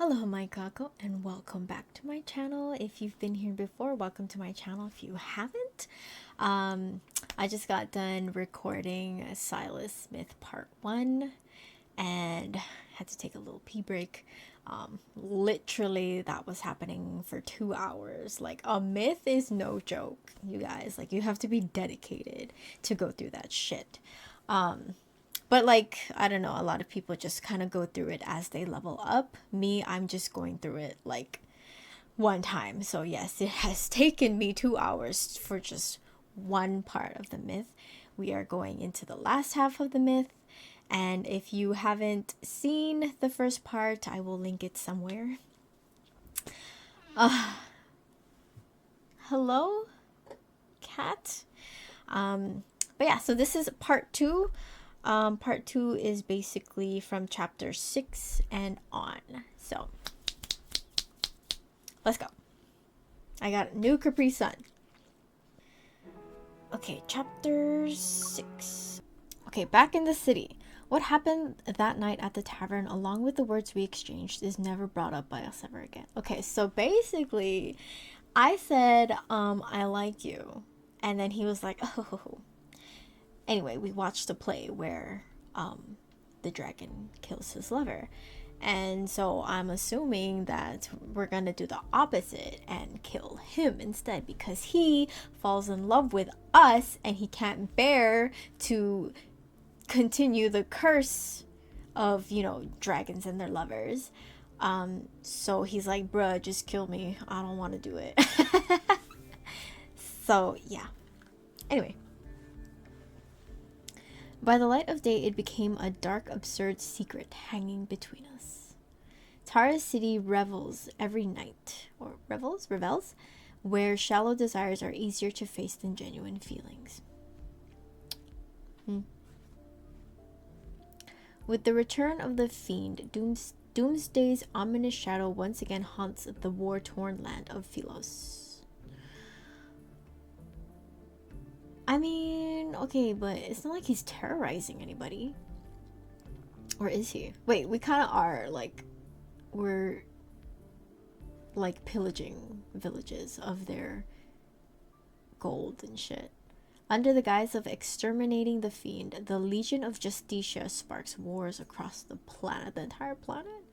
Hello my kako and welcome back to my channel. If you've been here before, welcome to my channel. If you haven't, I just got done recording SYLUS Myth Part 1 and had to take a little pee break. Literally that was happening for 2 hours. Like, a myth is no joke, you guys. Like, you have to be dedicated to go through that shit. But like, I don't know, a lot of people just kind of go through it as they level up. Me, I'm just going through it like one time. So yes, it has taken me 2 hours for just one part of the myth. We are going into the last half of the myth. And if you haven't seen the first part, I will link it somewhere. Hello, cat. But yeah, so this is part 2. Part 2 is basically from chapter 6 and on. So, let's go. I got a new Capri Sun. Okay, chapter 6. Okay, back in the city. What happened that night at the tavern, along with the words we exchanged, is never brought up by us ever again. Okay, so basically, I said, I like you. And then he was like, oh. Anyway, we watched a play where the dragon kills his lover. And so I'm assuming that we're going to do the opposite and kill him instead, because he falls in love with us and he can't bear to continue the curse of, you know, dragons and their lovers. So he's like, bruh, just kill me. I don't want to do it. So, yeah. Anyway. By the light of day, it became a dark, absurd secret hanging between us. Tara's city revels every night, or revels, where shallow desires are easier to face than genuine feelings. With the return of the fiend, Doomsday's ominous shadow once again haunts the war-torn land of SYLUS. I mean, okay, but it's not like he's terrorizing anybody. Or is he? Wait, we kind of are, like, we're, like, pillaging villages of their gold and shit. Under the guise of exterminating the fiend, the Legion of Justitia sparks wars across the planet, the entire planet.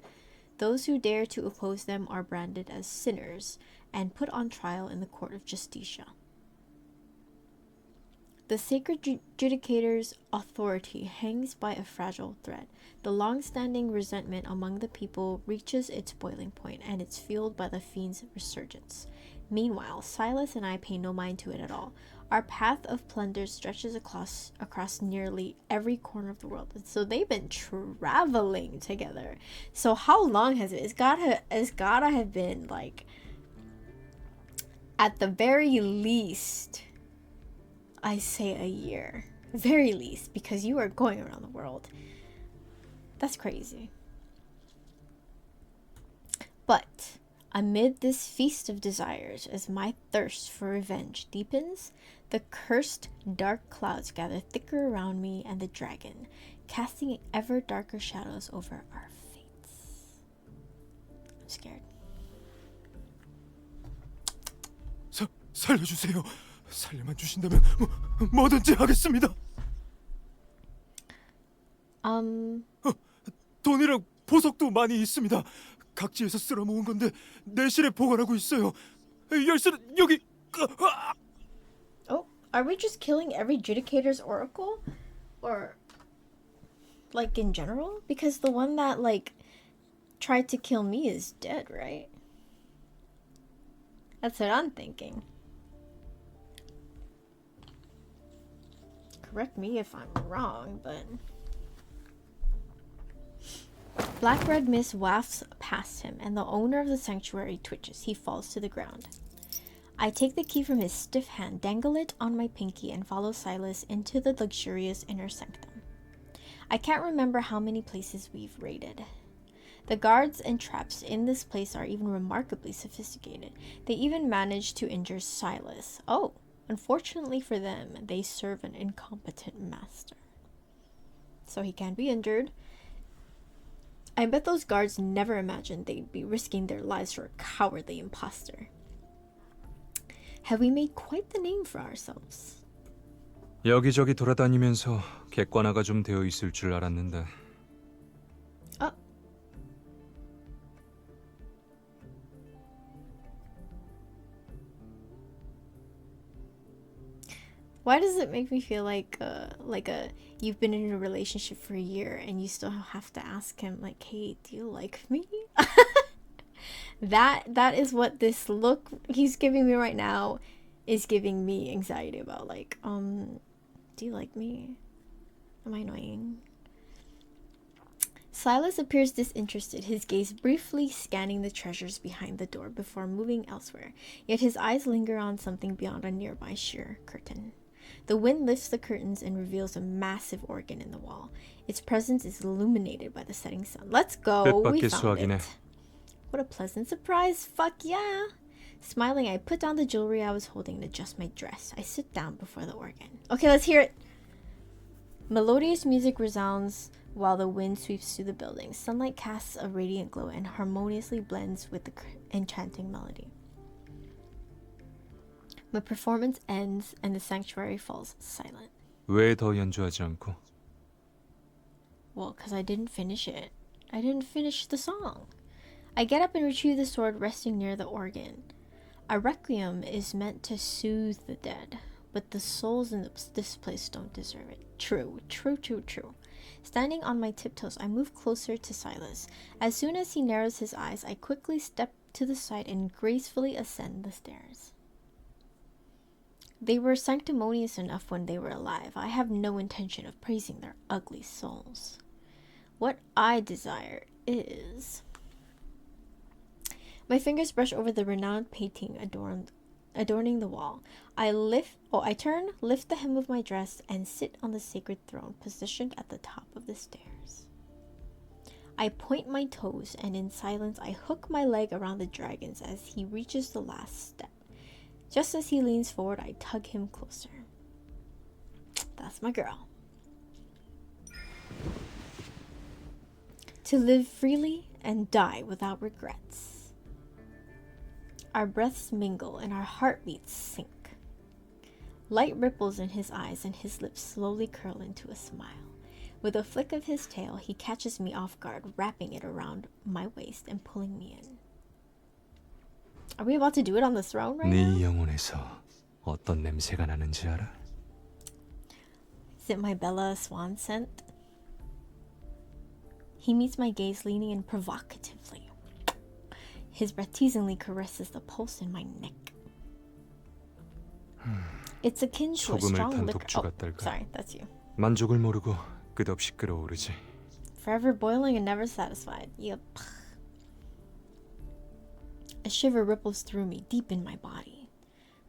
Those who dare to oppose them are branded as sinners and put on trial in the court of Justitia. The sacred judicator's authority hangs by a fragile thread. The long-standing resentment among the people reaches its boiling point, and it's fueled by the fiend's resurgence. Meanwhile, SYLUS and I pay no mind to it at all. Our path of plunder stretches across nearly every corner of the world. So they've been traveling together. So how long has it? It's gotta have been, like, at the very least, I say a year. Very least, because you are going around the world. That's crazy. But amid this feast of desires, as my thirst for revenge deepens, the cursed dark clouds gather thicker around me and the dragon, casting ever darker shadows over our fates. I'm scared. 살려주세요. 살려만 주신다면 뭐든지 하겠습니다. 돈이랑 보석도 많이 있습니다. 각지에서 쓸어 모은 건데 내실에 보관하고 있어요. 열쇠는 여기. Oh, are we just killing every Judicator's oracle? Or, like, in general? Because the one that, like, tried to kill me is dead, right? That's what I'm thinking. Correct me if I'm wrong, but... Black-red mist wafts past him, and the owner of the sanctuary twitches. He falls to the ground. I take the key from his stiff hand, dangle it on my pinky, and follow SYLUS into the luxurious inner sanctum. I can't remember how many places we've raided. The guards and traps in this place are even remarkably sophisticated. They even managed to injure SYLUS. Oh! Unfortunately for them, they serve an incompetent master. So he can be injured. I bet those guards never imagined they'd be risking their lives for a cowardly imposter. Have we made quite the name for ourselves? 여기저기 돌아다니면서 객관화가 좀 되어 있을 줄 알았는데. Oh. Why does it make me feel like you've been in a relationship for a year and you still have to ask him like, hey, do you like me? That is what this look he's giving me right now is giving me anxiety about. Like, do you like me? Am I annoying? Silas appears disinterested, his gaze briefly scanning the treasures behind the door before moving elsewhere, yet his eyes linger on something beyond a nearby sheer curtain. The wind lifts the curtains and reveals a massive organ in the wall. Its presence is illuminated by the setting sun. Let's go! We 뜻밖의 found 수확이네. it. What a pleasant surprise! Fuck yeah! Smiling, I put down the jewelry I was holding and adjust my dress. I sit down before the organ. Okay, let's hear it! Melodious music resounds while the wind sweeps through the building. Sunlight casts a radiant glow and harmoniously blends with the enchanting melody. My performance ends and the sanctuary falls silent. 왜 더 연주하지 않고? Well, because I didn't finish it. I didn't finish the song. I get up and retrieve the sword resting near the organ. A requiem is meant to soothe the dead, but the souls in this place don't deserve it. True. Standing on my tiptoes, I move closer to Silas. As soon as he narrows his eyes, I quickly step to the side and gracefully ascend the stairs. They were sanctimonious enough when they were alive. I have no intention of praising their ugly souls. What I desire is... My fingers brush over the renowned painting adorning the wall. I turn, lift the hem of my dress, and sit on the sacred throne positioned at the top of the stairs. I point my toes, and in silence I hook my leg around the dragon's as he reaches the last step. Just as he leans forward, I tug him closer. That's my girl. To live freely and die without regrets. Our breaths mingle and our heartbeats sync. Light ripples in his eyes and his lips slowly curl into a smile. With a flick of his tail, he catches me off guard, wrapping it around my waist and pulling me in. Are we about to do it on the throne right 네 now? 영혼에서 어떤 냄새가 나는지 알아? Is it my Bella Swan scent? He meets my gaze, leaning in provocatively. His breath teasingly caresses the pulse in my neck. It's akin to a 소금을 strong 탄 liquor. 독주 Oh, 같달까? sorry, that's you. 만족을 모르고 끝없이 끓어오르지. Forever boiling and never satisfied. Yep. A shiver ripples through me, deep in my body.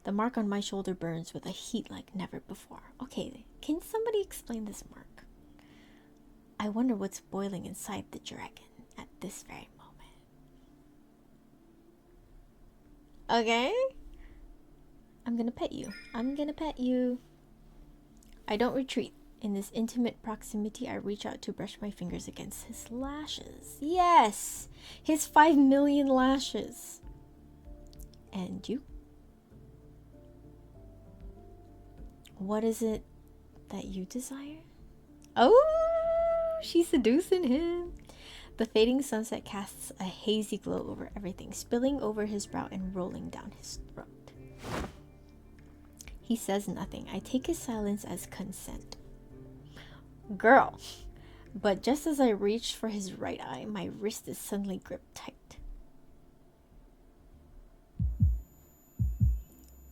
The mark on my shoulder burns with a heat like never before. Okay, can somebody explain this mark? I wonder what's boiling inside the dragon at this very moment. Okay? I'm gonna pet you. I don't retreat. In this intimate proximity, I reach out to brush my fingers against his lashes. Yes! His 5 million lashes. And you? What is it that you desire? Oh, she's seducing him. The fading sunset casts a hazy glow over everything, spilling over his brow and rolling down his throat. He says nothing. I take his silence as consent. Girl. But just as I reach for his right eye, my wrist is suddenly gripped tight.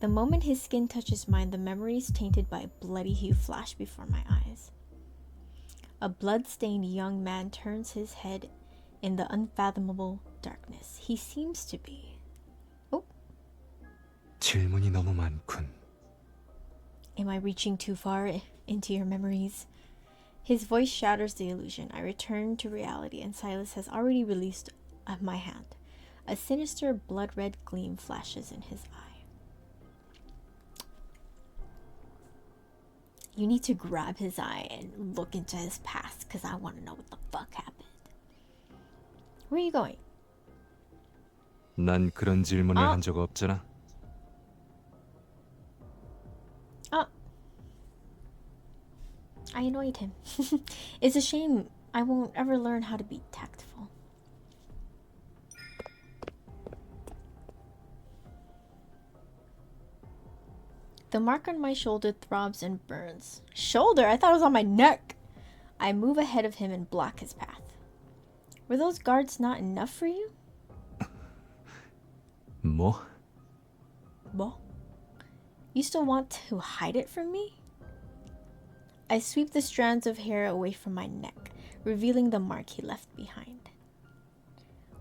The moment his skin touches mine, the memories tainted by a bloody hue flash before my eyes. A blood-stained young man turns his head in the unfathomable darkness. He seems to be... Oh. 질문이 너무 많군. Am I reaching too far into your memories? His voice shatters the illusion. I return to reality, and Silas has already released my hand. A sinister blood-red gleam flashes in his eye. You need to grab his eye and look into his past, because I want to know what the fuck happened. Where are you going? 난 그런 질문을 한 적 없잖아. I annoyed him. It's a shame I won't ever learn how to be tactful. The mark on my shoulder throbs and burns. Shoulder? I thought it was on my neck. I move ahead of him and block his path. Were those guards not enough for you? 뭐? Well, you still want to hide it from me? I sweep the strands of hair away from my neck, revealing the mark he left behind.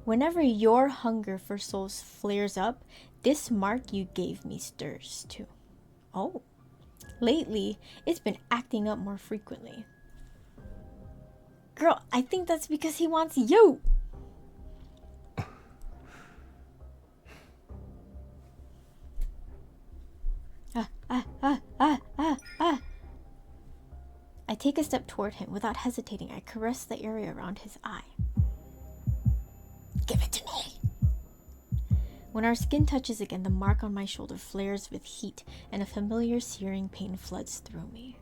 Whenever your hunger for souls flares up, this mark you gave me stirs too. Oh, lately it's been acting up more frequently. Girl, I think that's because he wants you. I take a step toward him. Without hesitating, I caress the area around his eye. Give it to me. When our skin touches again, the mark on my shoulder flares with heat, and a familiar searing pain floods through me.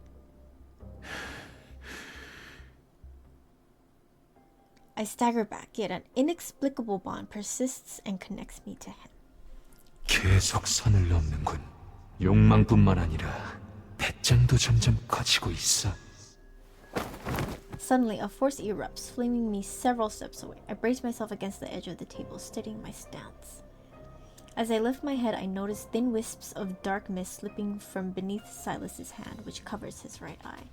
I stagger back, yet an inexplicable bond persists and connects me to him. 계속 선을 넘는군. 욕망뿐만 아니라 배짱도 점점 커지고 있어. Suddenly, a force erupts, flaming me several steps away. I brace myself against the edge of the table, steadying my stance. As I lift my head, I notice thin wisps of dark mist slipping from beneath Silas's hand, which covers his right eye.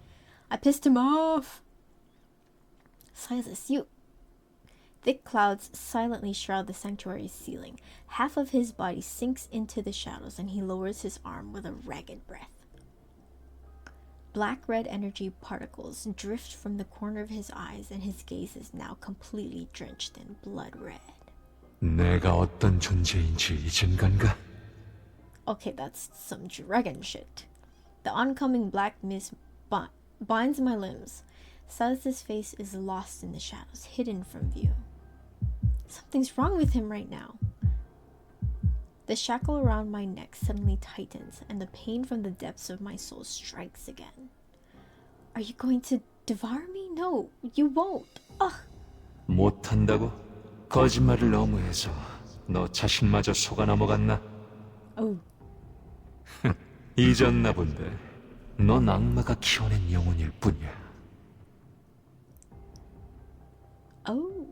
I pissed him off! Silas, you... Thick clouds silently shroud the sanctuary's ceiling. Half of his body sinks into the shadows, and he lowers his arm with a ragged breath. Black-red energy particles drift from the corner of his eyes, and his gaze is now completely drenched in blood red. 내가 어떤 존재인지 잊은 건가? Okay, that's some dragon shit. The oncoming black mist binds my limbs. Silas's face is lost in the shadows, hidden from view. Something's wrong with him right now. The shackle around my neck suddenly tightens, and the pain from the depths of my soul strikes again. Are you going to devour me? No, you won't. Ugh. 못한다고? 거짓말을 너무 해서 너 자신마저 속아 넘어갔나? Oh. 잊었나 본데. 넌 악마가 키워낸 영혼일 뿐이야. Oh.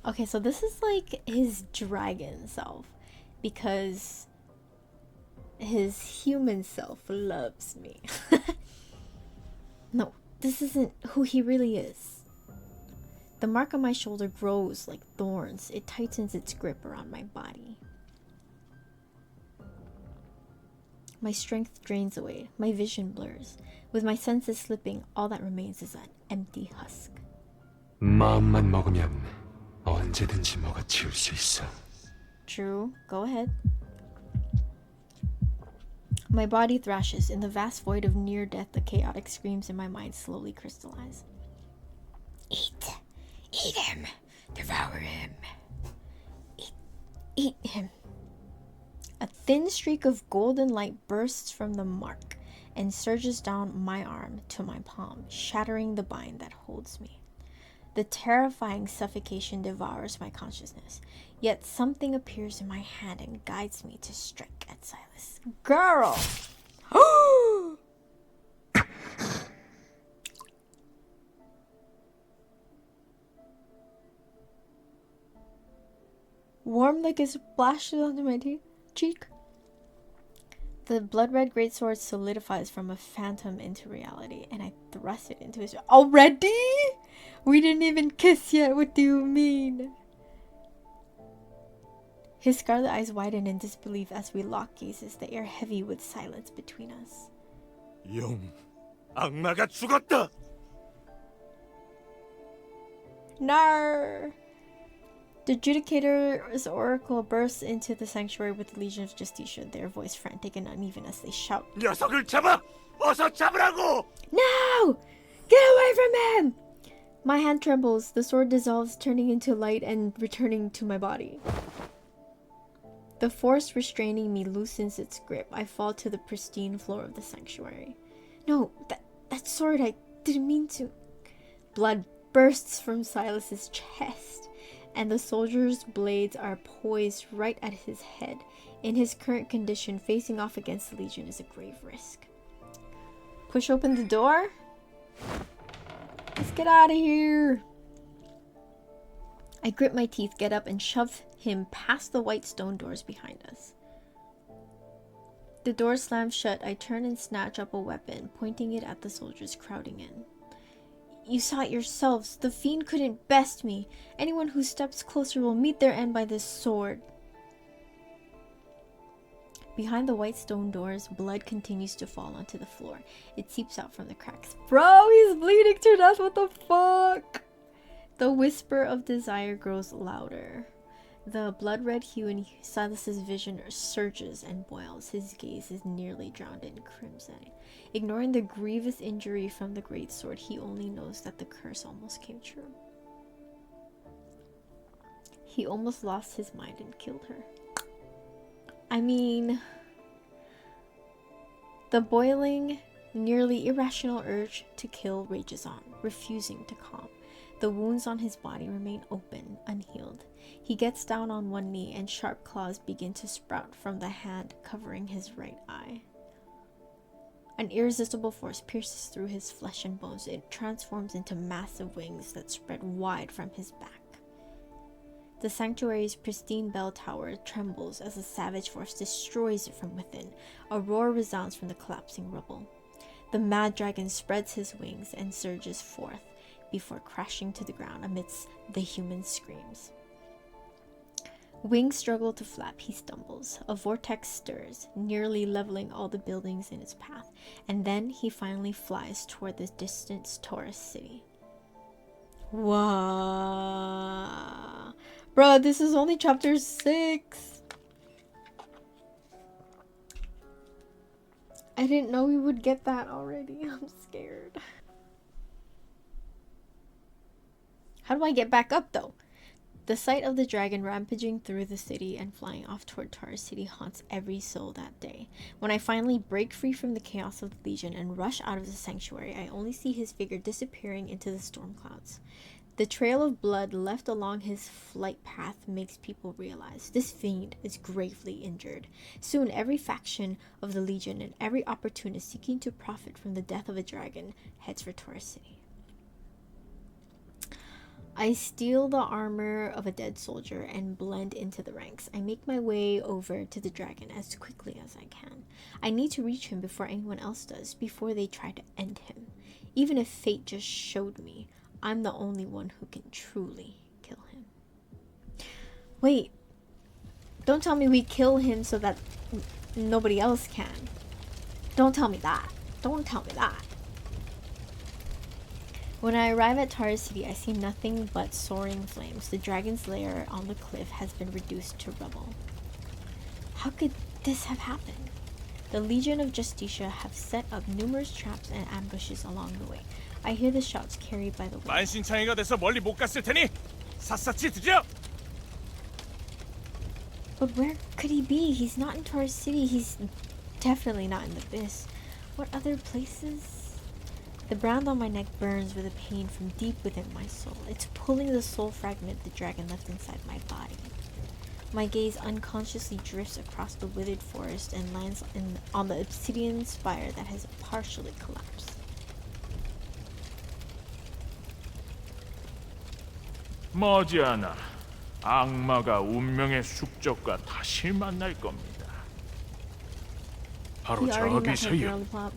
Okay, so this is like his dragon self, because his human self loves me. No, this isn't who he really is. The mark on my shoulder grows like thorns. It tightens its grip around my body. My strength drains away. My vision blurs. With my senses slipping, all that remains is an empty husk. 마음만 먹으면 언제든지 먹어치울 수 있어. True. Go ahead. My body thrashes. In the vast void of near death, the chaotic screams in my mind slowly crystallize. Eat. Eat him. Devour him. Eat him. A thin streak of golden light bursts from the mark and surges down my arm to my palm, shattering the bind that holds me. The terrifying suffocation devours my consciousness, yet something appears in my hand and guides me to strike at Silas. Girl! Warm like it splashes onto my cheek. The blood-red greatsword solidifies from a phantom into reality, and I thrust it into his... Already? We didn't even kiss yet. What do you mean? His scarlet eyes widen in disbelief as we lock gazes, the air heavy with silence between us. 영, 악마가 죽었다. Nar! The Judicator's oracle bursts into the sanctuary with the Legion of Justicia, their voice frantic and uneven as they shout. 녀석을 잡아! 어서 잡으라고! No! Get away from him! My hand trembles. The sword dissolves, turning into light and returning to my body. The force restraining me loosens its grip. I fall to the pristine floor of the sanctuary. No, that sword, I didn't mean to. Blood bursts from Silas's chest, and the soldier's blades are poised right at his head. In his current condition, facing off against the Legion is a grave risk. Push open the door. Let's get out of here. I grip my teeth, get up, and shove him past the white stone doors behind us. The door slams shut. I turn and snatch up a weapon, pointing it at the soldiers crowding in. You saw it yourselves. The fiend couldn't best me. Anyone who steps closer will meet their end by this sword. Behind the white stone doors, blood continues to fall onto the floor. It seeps out from the cracks. Bro, he's bleeding to death. What the fuck? The whisper of desire grows louder. The blood-red hue in Silas's vision surges and boils. His gaze is nearly drowned in crimson. Ignoring the grievous injury from the great sword, he only knows that the curse almost came true. He almost lost his mind and killed her. I mean, the boiling, nearly irrational urge to kill rages on, refusing to calm. The wounds on his body remain open, unhealed. He gets down on one knee and sharp claws begin to sprout from the hand covering his right eye. An irresistible force pierces through his flesh and bones. It transforms into massive wings that spread wide from his back. The sanctuary's pristine bell tower trembles as a savage force destroys it from within. A roar resounds from the collapsing rubble. The mad dragon spreads his wings and surges forth before crashing to the ground amidst the human screams. Wings struggle to flap, he stumbles. A vortex stirs, nearly leveling all the buildings in its path, and then he finally flies toward the distant tourist city. Wow. Bruh, this is only chapter 6. I didn't know we would get that already. I'm scared. How do I get back up though? The sight of the dragon rampaging through the city and flying off toward Tar City haunts every soul that day. When I finally break free from the chaos of the Legion and rush out of the sanctuary, I only see his figure disappearing into the storm clouds. The trail of blood left along his flight path makes people realize this fiend is gravely injured. Soon, every faction of the Legion and every opportunist seeking to profit from the death of a dragon heads for Tar City. I steal the armor of a dead soldier and blend into the ranks. I make my way over to the dragon as quickly as I can. I need to reach him before anyone else does, before they try to end him. Even if fate just showed me, I'm the only one who can truly kill him. Wait, don't tell me we kill him so that nobody else can. Don't tell me that. Don't tell me that. When I arrive at Tar City, I see nothing but soaring flames. The dragon's lair on the cliff has been reduced to rubble. How could this have happened? The Legion of Justicia have set up numerous traps and ambushes along the way. I hear the shouts carried by the wind. 만신창이가 돼서 멀리 못 갔을 테니 샅샅이 들여. But where could he be? He's not in Tar City. He's definitely not in the abyss. What other places? The brand on my neck burns with a pain from deep within my soul. It's pulling the soul fragment the dragon left inside my body. My gaze unconsciously drifts across the withered forest and lands on the obsidian spire that has partially collapsed. 머지않아 악마가 운명의 숙적과 다시 만날 겁니다. 바로 He 저 already met her 어비서요. girly pop.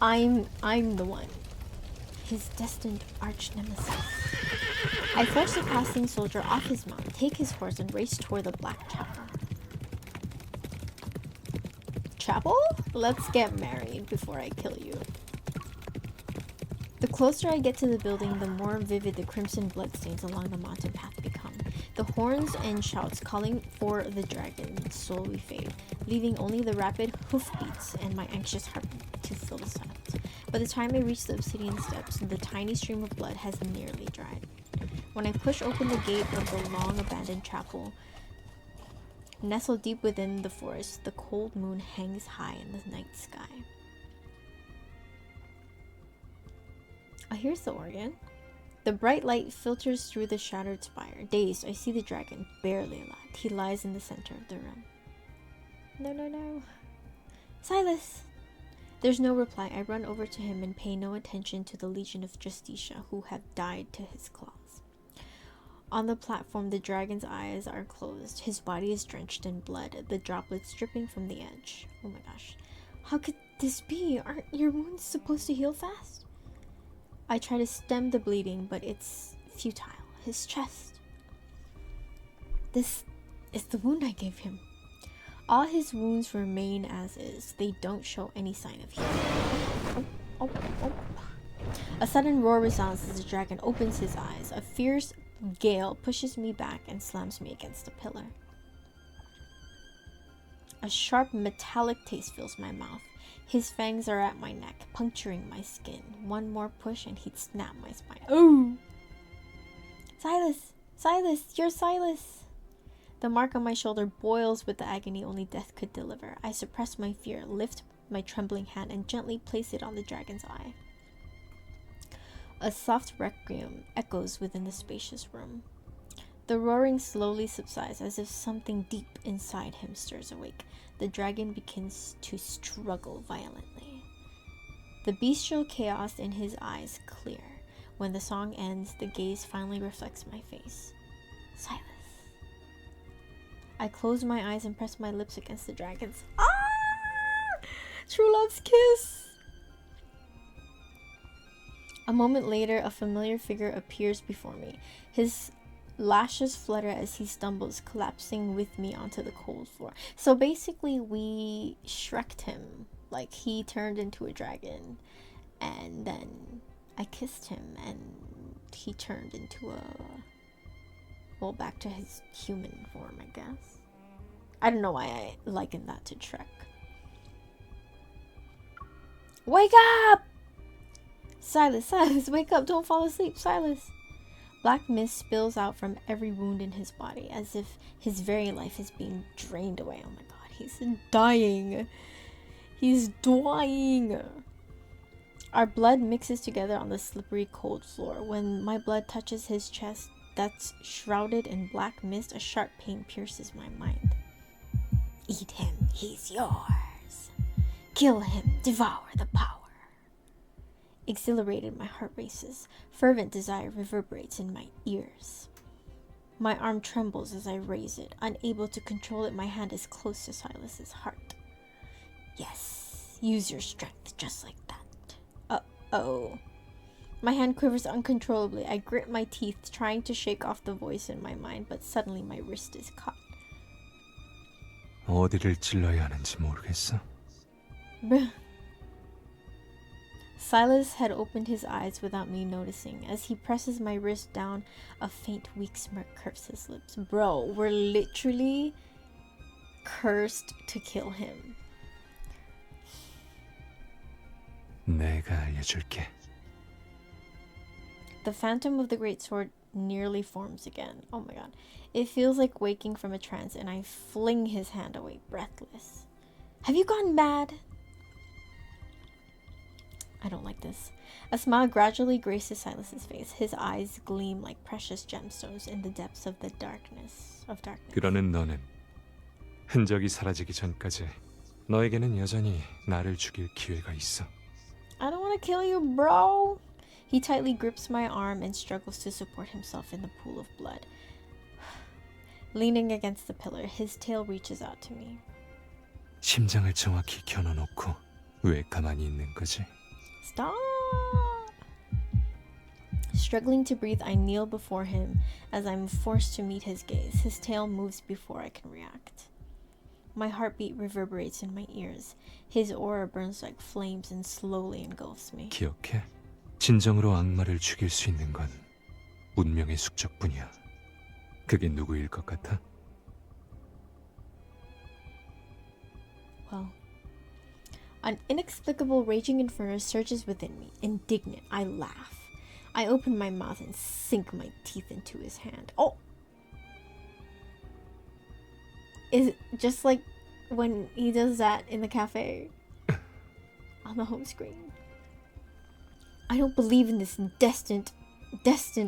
I'm the one. His destined arch nemesis. I force the passing soldier off his mount, take his horse, and race toward the Black Chapel. Chapel? Let's get married before I kill you. The closer I get to the building, the more vivid the crimson bloodstains along the mountain path become. The horns and shouts calling for the dragon slowly fade, leaving only the rapid hoofbeats and my anxious heart to fill the silence. By the time I reach the obsidian steps, the tiny stream of blood has nearly dried. When I push open the gate of the long abandoned chapel, nestled deep within the forest, the cold moon hangs high in the night sky. Oh, here's the organ. The bright light filters through the shattered spire. Dazed, I see the dragon, barely alive. He lies in the center of the room. No, no, no. Silas! There's no reply. I run over to him and pay no attention to the Legion of Justicia who have died to his claws. On the platform, the dragon's eyes are closed. His body is drenched in blood, the droplets dripping from the edge. Oh my gosh. How could this be? Aren't your wounds supposed to heal fast? I try to stem the bleeding, but it's futile. His chest. This is the wound I gave him. All his wounds remain as is. They don't show any sign of healing. Oh. A sudden roar resounds as the dragon opens his eyes. A fierce gale pushes me back and slams me against a pillar. A sharp metallic taste fills my mouth. His fangs are at my neck, puncturing my skin. One more push and he'd snap my spine. Oh! Silas! Silas! You're Silas! The mark on my shoulder boils with the agony only death could deliver. I suppress my fear, lift my trembling hand, and gently place it on the dragon's eye. A soft requiem echoes within the spacious room. The roaring slowly subsides as if something deep inside him stirs awake. The dragon begins to struggle violently. The bestial chaos in his eyes clear. When the song ends, the gaze finally reflects my face. Silas. I close my eyes and press my lips against the dragon's. Ah! True love's kiss! A moment later, a familiar figure appears before me. His lashes flutter as he stumbles, collapsing with me onto the cold floor. So basically, we Shrek'd him. Like, he turned into a dragon. And then I kissed him, and he turned into a... well, back to his human form, I guess. I don't know why I liken that to Shrek. Wake up! Silas, Silas, wake up, don't fall asleep, Silas. Black mist spills out from every wound in his body, as if his very life is being drained away. Oh my god, he's dying. He's dying. Our blood mixes together on the slippery cold floor. When my blood touches his chest that's shrouded in black mist, a sharp pain pierces my mind. Eat him, he's yours. Kill him, devour the power. Exhilarated, my heart races. Fervent desire reverberates in my ears. My arm trembles as I raise it. Unable to control it, my hand is close to Silas's heart. Yes, use your strength just like that. Uh-oh. My hand quivers uncontrollably. I grit my teeth, trying to shake off the voice in my mind, but suddenly my wrist is caught. 어디를 찔러야 하는지 모르겠어. Silas had opened his eyes without me noticing. As he presses my wrist down, a faint, weak smirk curves his lips. Bro, we're literally cursed to kill him. 내가 알려줄게. The phantom of the great sword nearly forms again. Oh my god. It feels like waking from a trance, and I fling his hand away, breathless. Have you gone mad? I don't like this. A smile gradually graces Silas's face. His eyes gleam like precious gemstones in the depths of the darkness. 그러는 너는 흔적이 사라지기 전까지 너에게는 여전히 나를 죽일 기회가 있어. I don't want to kill you, bro. He tightly grips my arm and struggles to support himself in the pool of blood. Leaning against the pillar, his tail reaches out to me. 심장을 정확히 겨눠놓고 왜 가만히 있는 거지? Stop! Struggling to breathe, I kneel before him as I'm forced to meet his gaze. His tail moves before I can react. My heartbeat reverberates in my ears. His aura burns like flames and slowly engulfs me. 기억해? 진정으로 악마를 죽일 수 있는 건 운명의 숙적뿐이야. 그게 누구일 것 같아? Well, An inexplicable raging inferno surges within me. Indignant, I laugh. I open my mouth and sink my teeth into his hand. Oh! Is it just like when he does that in the cafe on the home screen? I don't believe in this destined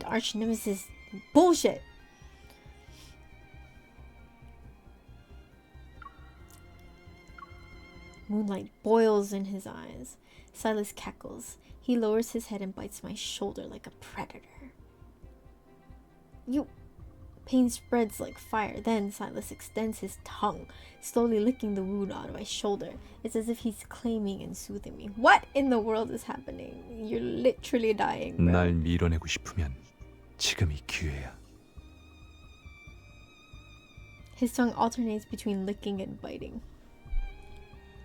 arch nemesis bullshit. Moonlight boils in his eyes. SYLUS cackles. He lowers his head and bites my shoulder like a predator. You... Pain spreads like fire. Then SYLUS extends his tongue, slowly licking the wound out of my shoulder. It's as if he's claiming and soothing me. What in the world is happening? You're literally dying, bro. 날 밀어내고 싶으면 지금이 기회야. His tongue alternates between licking and biting.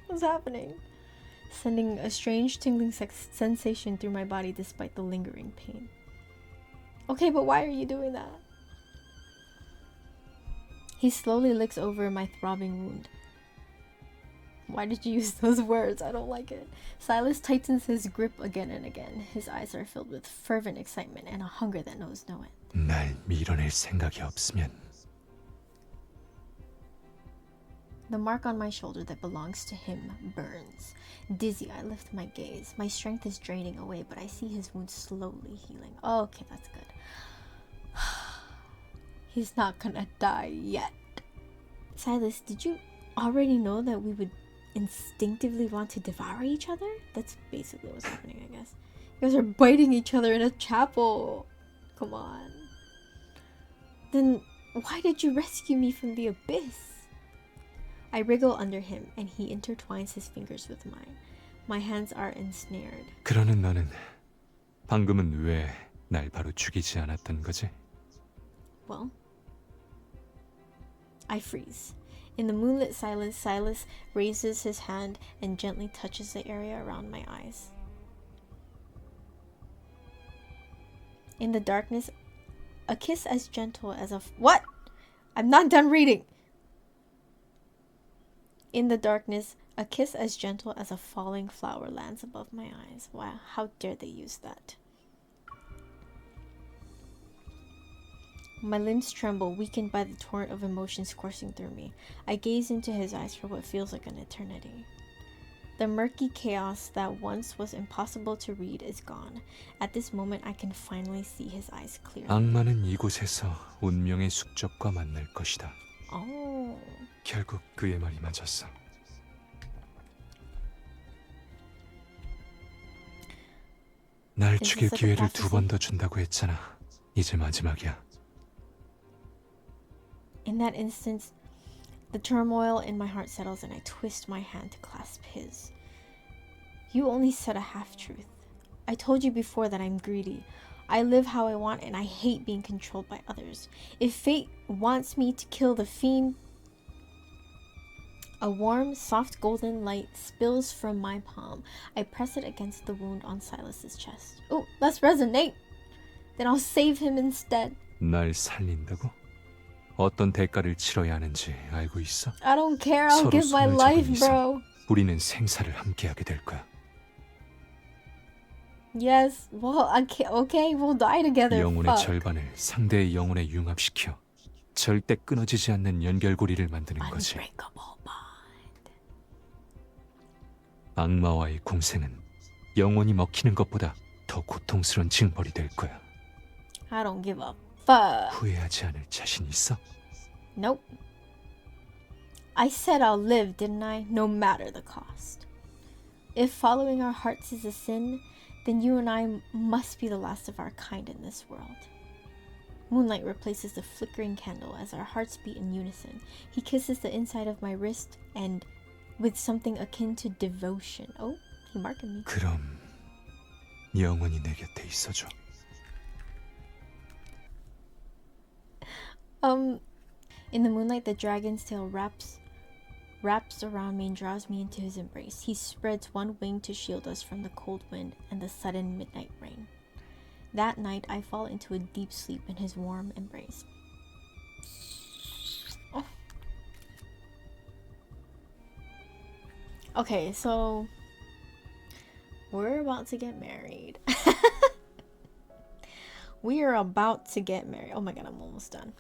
What's happening? Sending a strange tingling sensation through my body despite the lingering pain. Okay, but why are you doing that? He slowly licks over my throbbing wound. Why did you use those words? I don't like it. SYLUS tightens his grip again and again. His eyes are filled with fervent excitement and a hunger that knows no end. 날 밀어낼 생각이 없으면 The mark on my shoulder that belongs to him burns. Dizzy, I lift my gaze. My strength is draining away, but I see his wound slowly healing. Oh, okay, that's good. He's not gonna die yet. SYLUS, did you already know that we would instinctively want to devour each other? That's basically what's happening, I guess. You guys are biting each other in a chapel. Come on. Then why did you rescue me from the abyss? I wriggle under him and he intertwines his fingers with mine. My hands are ensnared. 그러는 너는 방금은 왜 날 바로 죽이지 않았던 거지? Well, I freeze. In the moonlit silence, SYLUS raises his hand and gently touches the area around my eyes. In the darkness, a kiss as gentle as a... What? I'm not done reading! In the darkness, a kiss as gentle as a falling flower lands above my eyes. Wow, how dare they use that? My limbs tremble, weakened by the torrent of emotions coursing through me. I gaze into his eyes for what feels like an eternity. The murky chaos that once was impossible to read is gone. At this moment, I can finally see his eyes clearly. 악마는 이곳에서 운명의 숙적과 만날 것이다. Oh. 결국 그의 말이 맞았어. 날 죽일 기회를 2번 더 준다고 했잖아. 이제 마지막이야. In that instant, the turmoil in my heart settles and I twist my hand to clasp his. You only said a half-truth. I told you before that I'm greedy. I live how I want and I hate being controlled by others. If fate wants me to kill the fiend... A warm, soft golden light spills from my palm. I press it against the wound on SYLUS's chest. Oh, let's resonate! Then I'll save him instead. 날 살린다고? 어떤 대가를 치러야 하는지 알고 있어? I don't care, I'll 서로 give my 손을 잡은 life, 이상 bro. 우리는 생사를 함께하게 될 거야. Yes, well, okay, we'll die together. 영혼의 Fuck. 절반을 상대의 영혼에 융합시켜 절대 끊어지지 않는 연결고리를 만드는 거지. Unbreakable bond. 악마와의 공생은 영혼이 먹히는 것보다 더 고통스러운 징벌이 될 거야. I don't give a fuck. 후회하지 않을 자신 있어? Nope. I said I'll live, didn't I? No matter the cost. If following our hearts is a sin, then you and I must be the last of our kind in this world. Moonlight replaces the flickering candle as our hearts beat in unison. He kisses the inside of my wrist and with something akin to devotion. Oh, he marked me. 그럼 영원히 내 곁에 있어줘. In the moonlight, the dragon's tail wraps around me and draws me into his embrace. He spreads one wing to shield us from the cold wind and the sudden midnight rain. That night, I fall into a deep sleep in his warm embrace. Oh. Okay, so We're about to get married. We are about to get married. Oh my god, I'm almost done.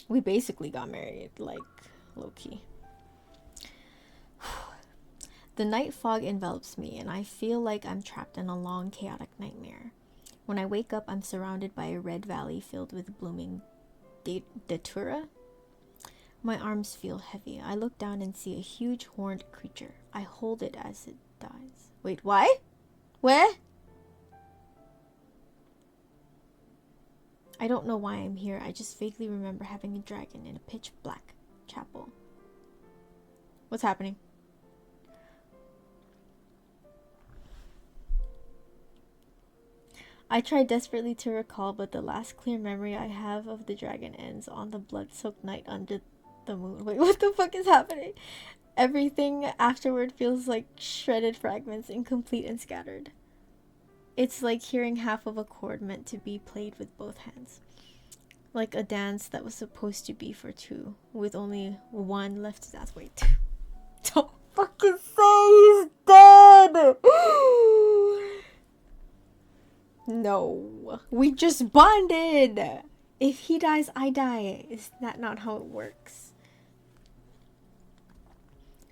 We basically got married, like, low-key. The night fog envelops me, and I feel like I'm trapped in a long, chaotic nightmare. When I wake up, I'm surrounded by a red valley filled with blooming datura. My arms feel heavy. I look down and see a huge horned creature. I hold it as it dies. Wait, why? Where? I don't know why I'm here. I just vaguely remember having a dragon in a pitch black chapel. What's happening? I try desperately to recall, but the last clear memory I have of the dragon ends on the blood-soaked night under the moon. Wait, what the fuck is happening? Everything afterward feels like shredded fragments, incomplete and scattered. It's like hearing half of a chord meant to be played with both hands. Like a dance that was supposed to be for two, with only one left to dance. Wait. Don't fucking say he's dead! No. We just bonded! If he dies, I die. Is that not how it works?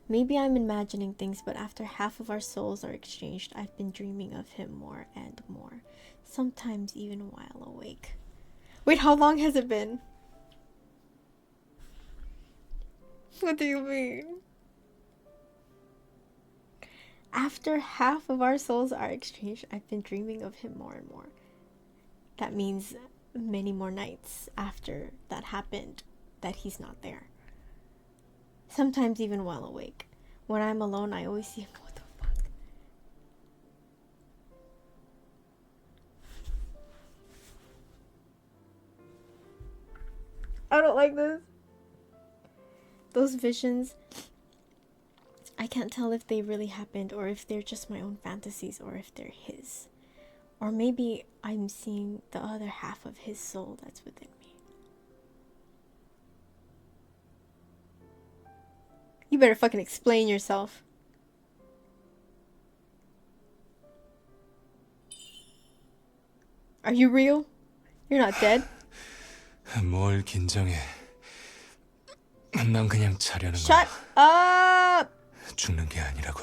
Maybe I'm imagining things, but after half of our souls are exchanged, I've been dreaming of him more and more. Sometimes even while awake. Wait, how long has it been? What do you mean? After half of our souls are exchanged, I've been dreaming of him more and more. That means many more nights after that happened that he's not there. Sometimes even while awake. When I'm alone, I always see him. What the fuck? I don't like this. Those visions, I can't tell if they really happened or if they're just my own fantasies or if they're his. Or maybe I'm seeing the other half of his soul that's within me. You better fucking explain yourself. Are you real? You're not dead? 뭘 긴장해. 난 그냥 자려는 Shut 거야. up! 죽는 게 아니라고.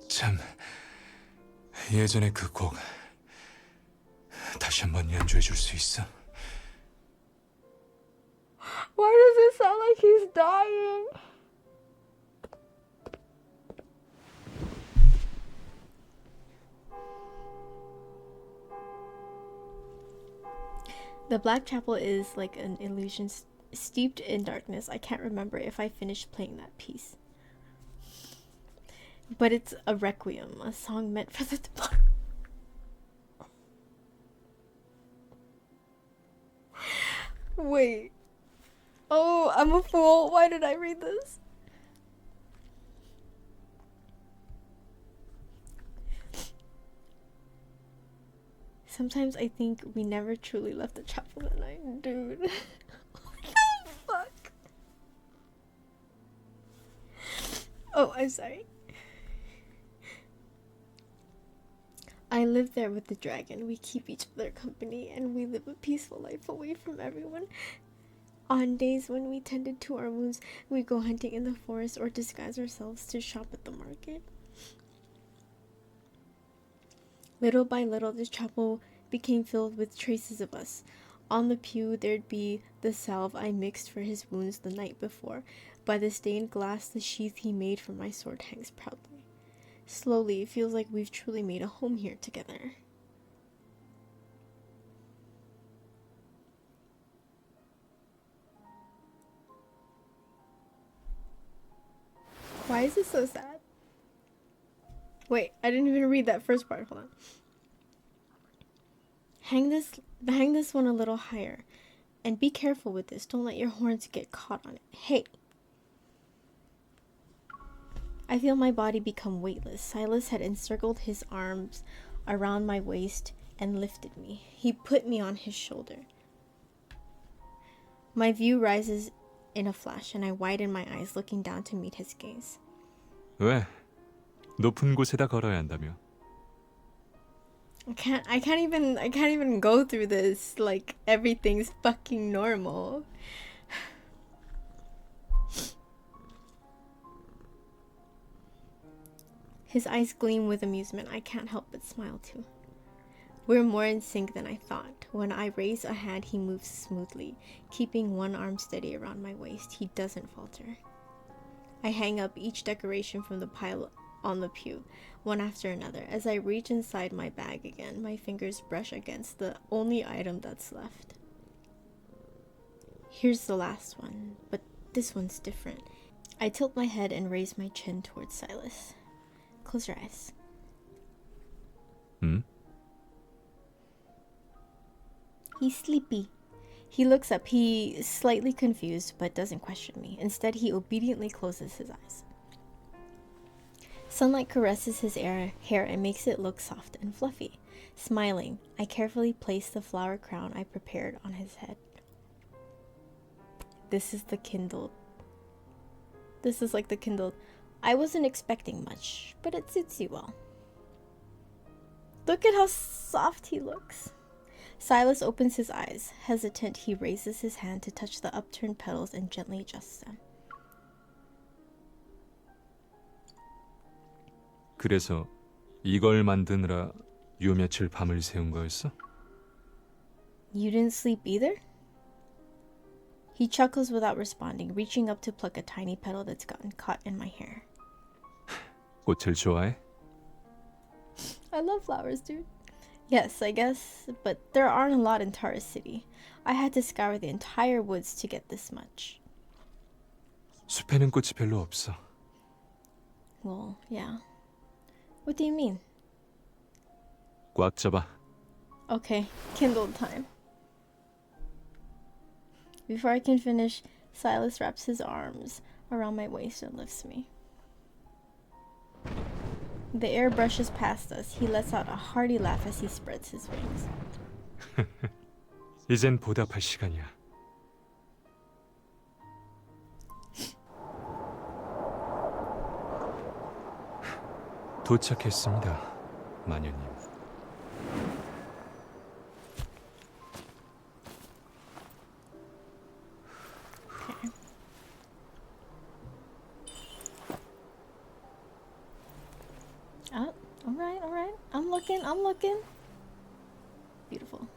참, 예전에 그 곡 다시 한번 연주해 줄 수 있어? Why does it sound like he's dying? The Black Chapel is like an illusion steeped in darkness. I can't remember if I finished playing that piece. But it's a requiem, a song meant for the departed. Wait. Oh, I'm a fool. Why did I read this? Sometimes I think we never truly left the chapel that night. Dude. What the fuck? Oh, I'm sorry. I live there with the dragon. We keep each other company and we live a peaceful life away from everyone. On days when we tended to our wounds, we go hunting in the forest or disguise ourselves to shop at the market. Little by little, this chapel became filled with traces of us. On the pew, there'd be the salve I mixed for his wounds the night before. By the stained glass, the sheath he made for my sword hangs proudly. Slowly, it feels like we've truly made a home here together. Why is this so sad? Wait, I didn't even read that first part. Hold on. Hang this one a little higher. And be careful with this. Don't let your horns get caught on it. Hey. I feel my body become weightless. Silas had encircled his arms around my waist and lifted me. He put me on his shoulder. My view rises in a flash, and I widen my eyes, looking down to meet his gaze. 왜? 높은 곳에다 걸어야 한다며? I can't even go through this like everything's fucking normal. His eyes gleam with amusement. I can't help but smile too. We're more in sync than I thought. When I raise a hand, he moves smoothly, keeping one arm steady around my waist. He doesn't falter. I hang up each decoration from the pile on the pew, one after another. As I reach inside my bag again, my fingers brush against the only item that's left. Here's the last one, but this one's different. I tilt my head and raise my chin towards Silas. Close your eyes. 응? He's sleepy. He looks up. He's slightly confused, but doesn't question me. Instead, he obediently closes his eyes. Sunlight caresses his hair and makes it look soft and fluffy. Smiling, I carefully place the flower crown I prepared on his head. This is the kindled. This is like the kindled. I wasn't expecting much, but it suits you well. Look at how soft he looks. Silas opens his eyes. Hesitant, he raises his hand to touch the upturned petals and gently adjusts them. 그래서 이걸 만드느라 요 며칠 밤을 새운 거였어? You didn't sleep either? He chuckles without responding, reaching up to pluck a tiny petal that's gotten caught in my hair. 꽃을 좋아해? I love flowers, dude. Yes, I guess, but there aren't a lot in Tara City. I had to scour the entire woods to get this much. 숲에는 꽃이 별로 없어. Well, yeah. What do you mean? 꽉 잡아. Okay, kindled time. Before I can finish, Silas wraps his arms around my waist and lifts me. The air brushes past us. He lets out a hearty laugh as he spreads his wings. 이젠 보답할 시간이야. 도착했습니다, 마녀님. Okay. Oh, all right. I'm looking. Beautiful.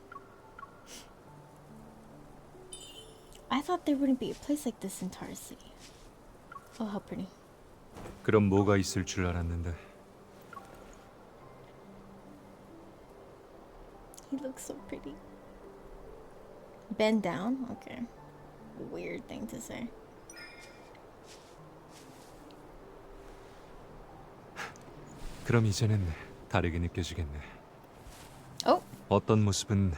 I thought there wouldn't be a place like this in Tara City. Oh, how pretty. 그럼 뭐가 있을 줄 알았는데. He looks so pretty. Bend down? Okay. Weird thing to say. 그럼 이제는 다르게 느껴지겠네. Oh, 어떤 모습은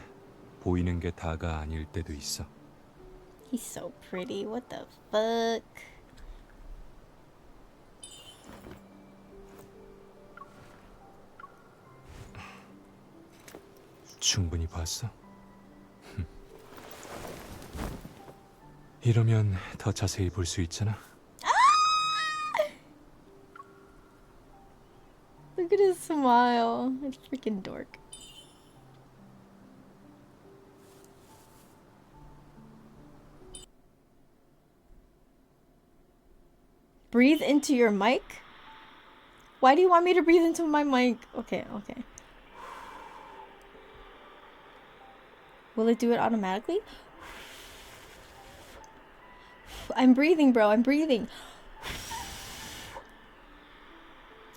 보이는 게 다가 아닐 때도 있어. he's so pretty. What the fuck? 충분히 봤어? 이러면 더 자세히 볼 수 있잖아. Look at his smile. It's freaking dork. Breathe into your mic? Why do you want me to breathe into my mic? Okay. Will it do it automatically? I'm breathing, bro. I'm breathing.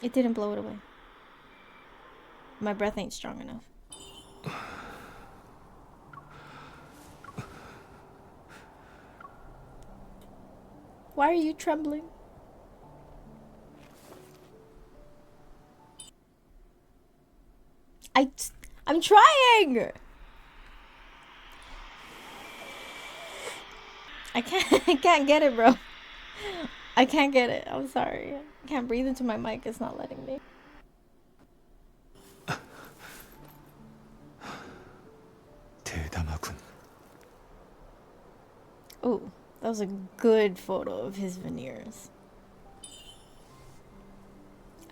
It didn't blow it away. My breath ain't strong enough. Why are you trembling? I'm trying. I can't get it, bro. I can't get it. I'm sorry. I can't breathe into my mic. It's not letting me. 대담하군. Oh, that was a good photo of his veneers.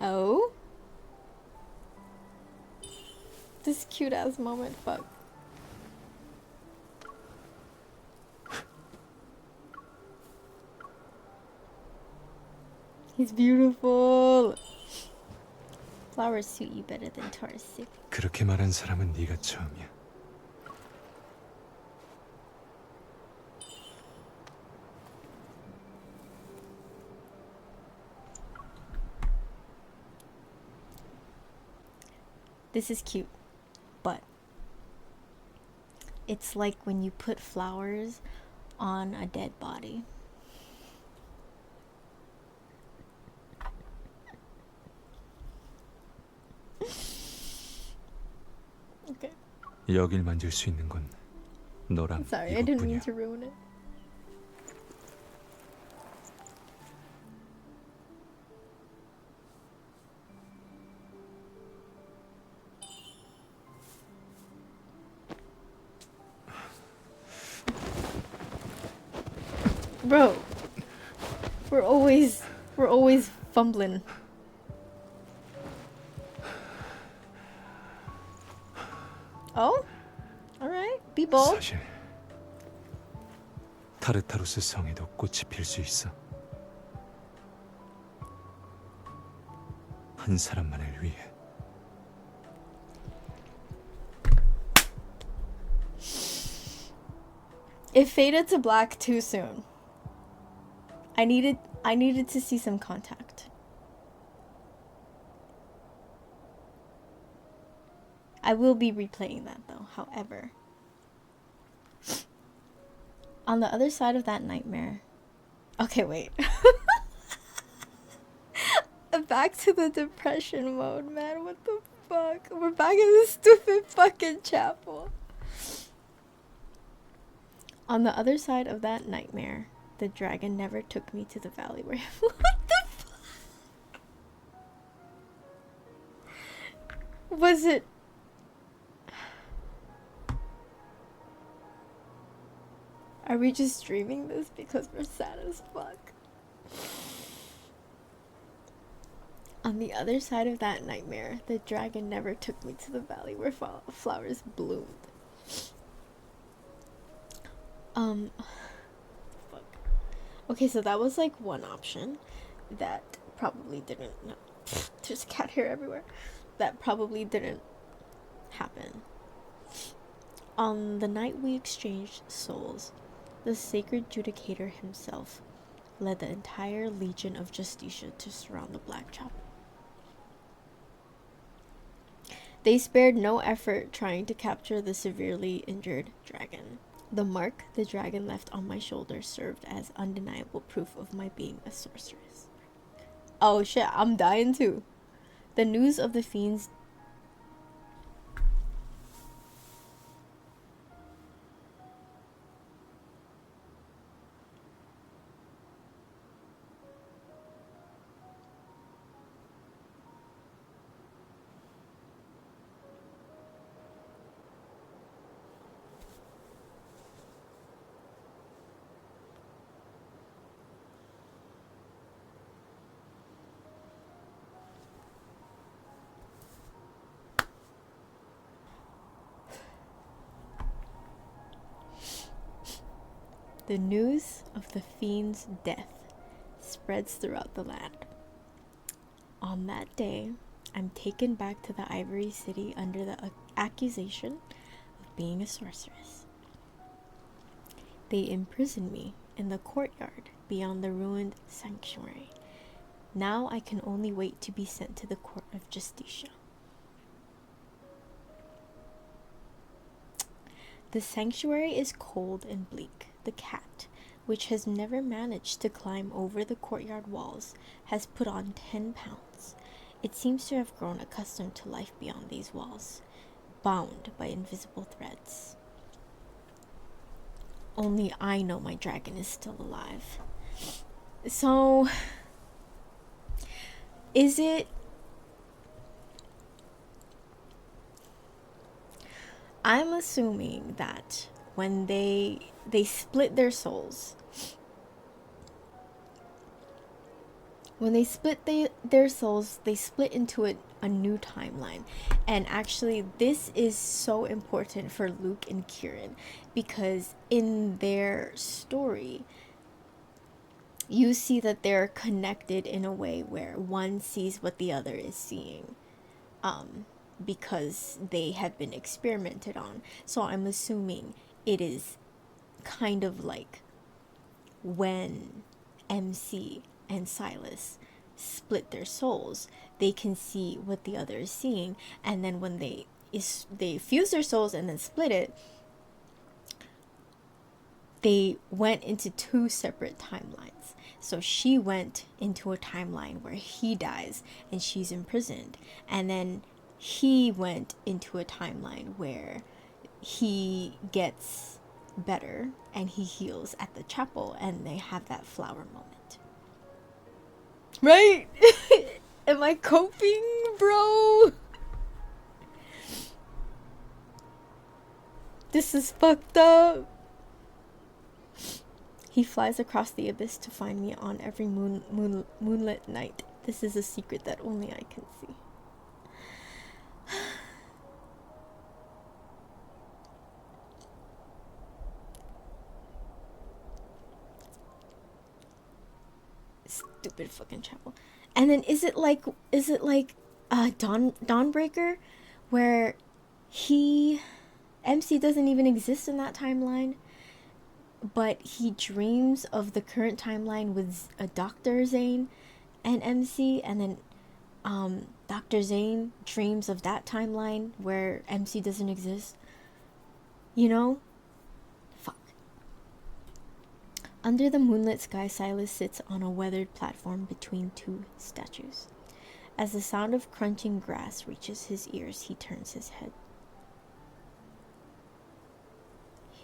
Oh? This cute ass moment, fuck. He's beautiful. Flowers suit you better than Taurus. 그렇게 말한 사람은 네가 처음이야. This is cute, but it's like when you put flowers on a dead body. Okay. 여길 만질 수 있는 건 너랑 Sorry, I didn't mean 이것뿐이야. to ruin it. Bro, we're always fumbling. Oh? Alright, be bold. 사실 타르타루스 성에도 꽃이 필 수 있어. 한 사람만을 위해. It faded to black too soon. I needed to see some contact. I will be replaying that though, however. On the other side of that nightmare. Okay, wait. Back to the depression mode, man. What the fuck? We're back in this stupid fucking chapel. On the other side of that nightmare, the dragon never took me to the valley where... What the fuck? Was it... Are we just streaming this because we're sad as fuck? On the other side of that nightmare, the dragon never took me to the valley where flowers bloomed. Fuck. Okay, so that was like one option that probably didn't. No, there's cat hair everywhere. That probably didn't happen. On the night we exchanged souls, the sacred judicator himself led the entire legion of Justitia to surround the Black Chapel. They spared no effort trying to capture the severely injured dragon. The mark the dragon left on my shoulder served as undeniable proof of my being a sorceress. Oh shit, I'm dying too. The news of the fiend's The news of the fiend's death spreads throughout the land. On that day, I'm taken back to the Ivory City under the accusation of being a sorceress. They imprison me in the courtyard beyond the ruined sanctuary. Now I can only wait to be sent to the court of Justitia. The sanctuary is cold and bleak. The cat, which has never managed to climb over the courtyard walls, has put on 10 pounds. It seems to have grown accustomed to life beyond these walls, bound by invisible threads. Only I know my dragon is still alive. So, is it... I'm assuming that when they split their souls, when they split their souls, they split into a new timeline. And actually, this is so important for Luke and Kieran, because in their story, you see that they're connected in a way where one sees what the other is seeing, because they have been experimented on. So I'm assuming it is kind of like when MC and Silas split their souls, they can see what the other is seeing, and then when they fuse their souls and then split it, they went into two separate timelines. So she went into a timeline where he dies and she's imprisoned, and then he went into a timeline where he gets better and he heals at the chapel, and they have that flower moment. Right? Am I coping, bro? This is fucked up. He flies across the abyss to find me on every moonlit night. This is a secret that only I can see. Stupid fucking chapel. And then is it like Dawnbreaker, where MC doesn't even exist in that timeline, but he dreams of the current timeline with a Dr. Zane and MC, and then Dr. Zane dreams of that timeline where MC doesn't exist. You know? Fuck. Under the moonlit sky, Silas sits on a weathered platform between two statues. As the sound of crunching grass reaches his ears, he turns his head.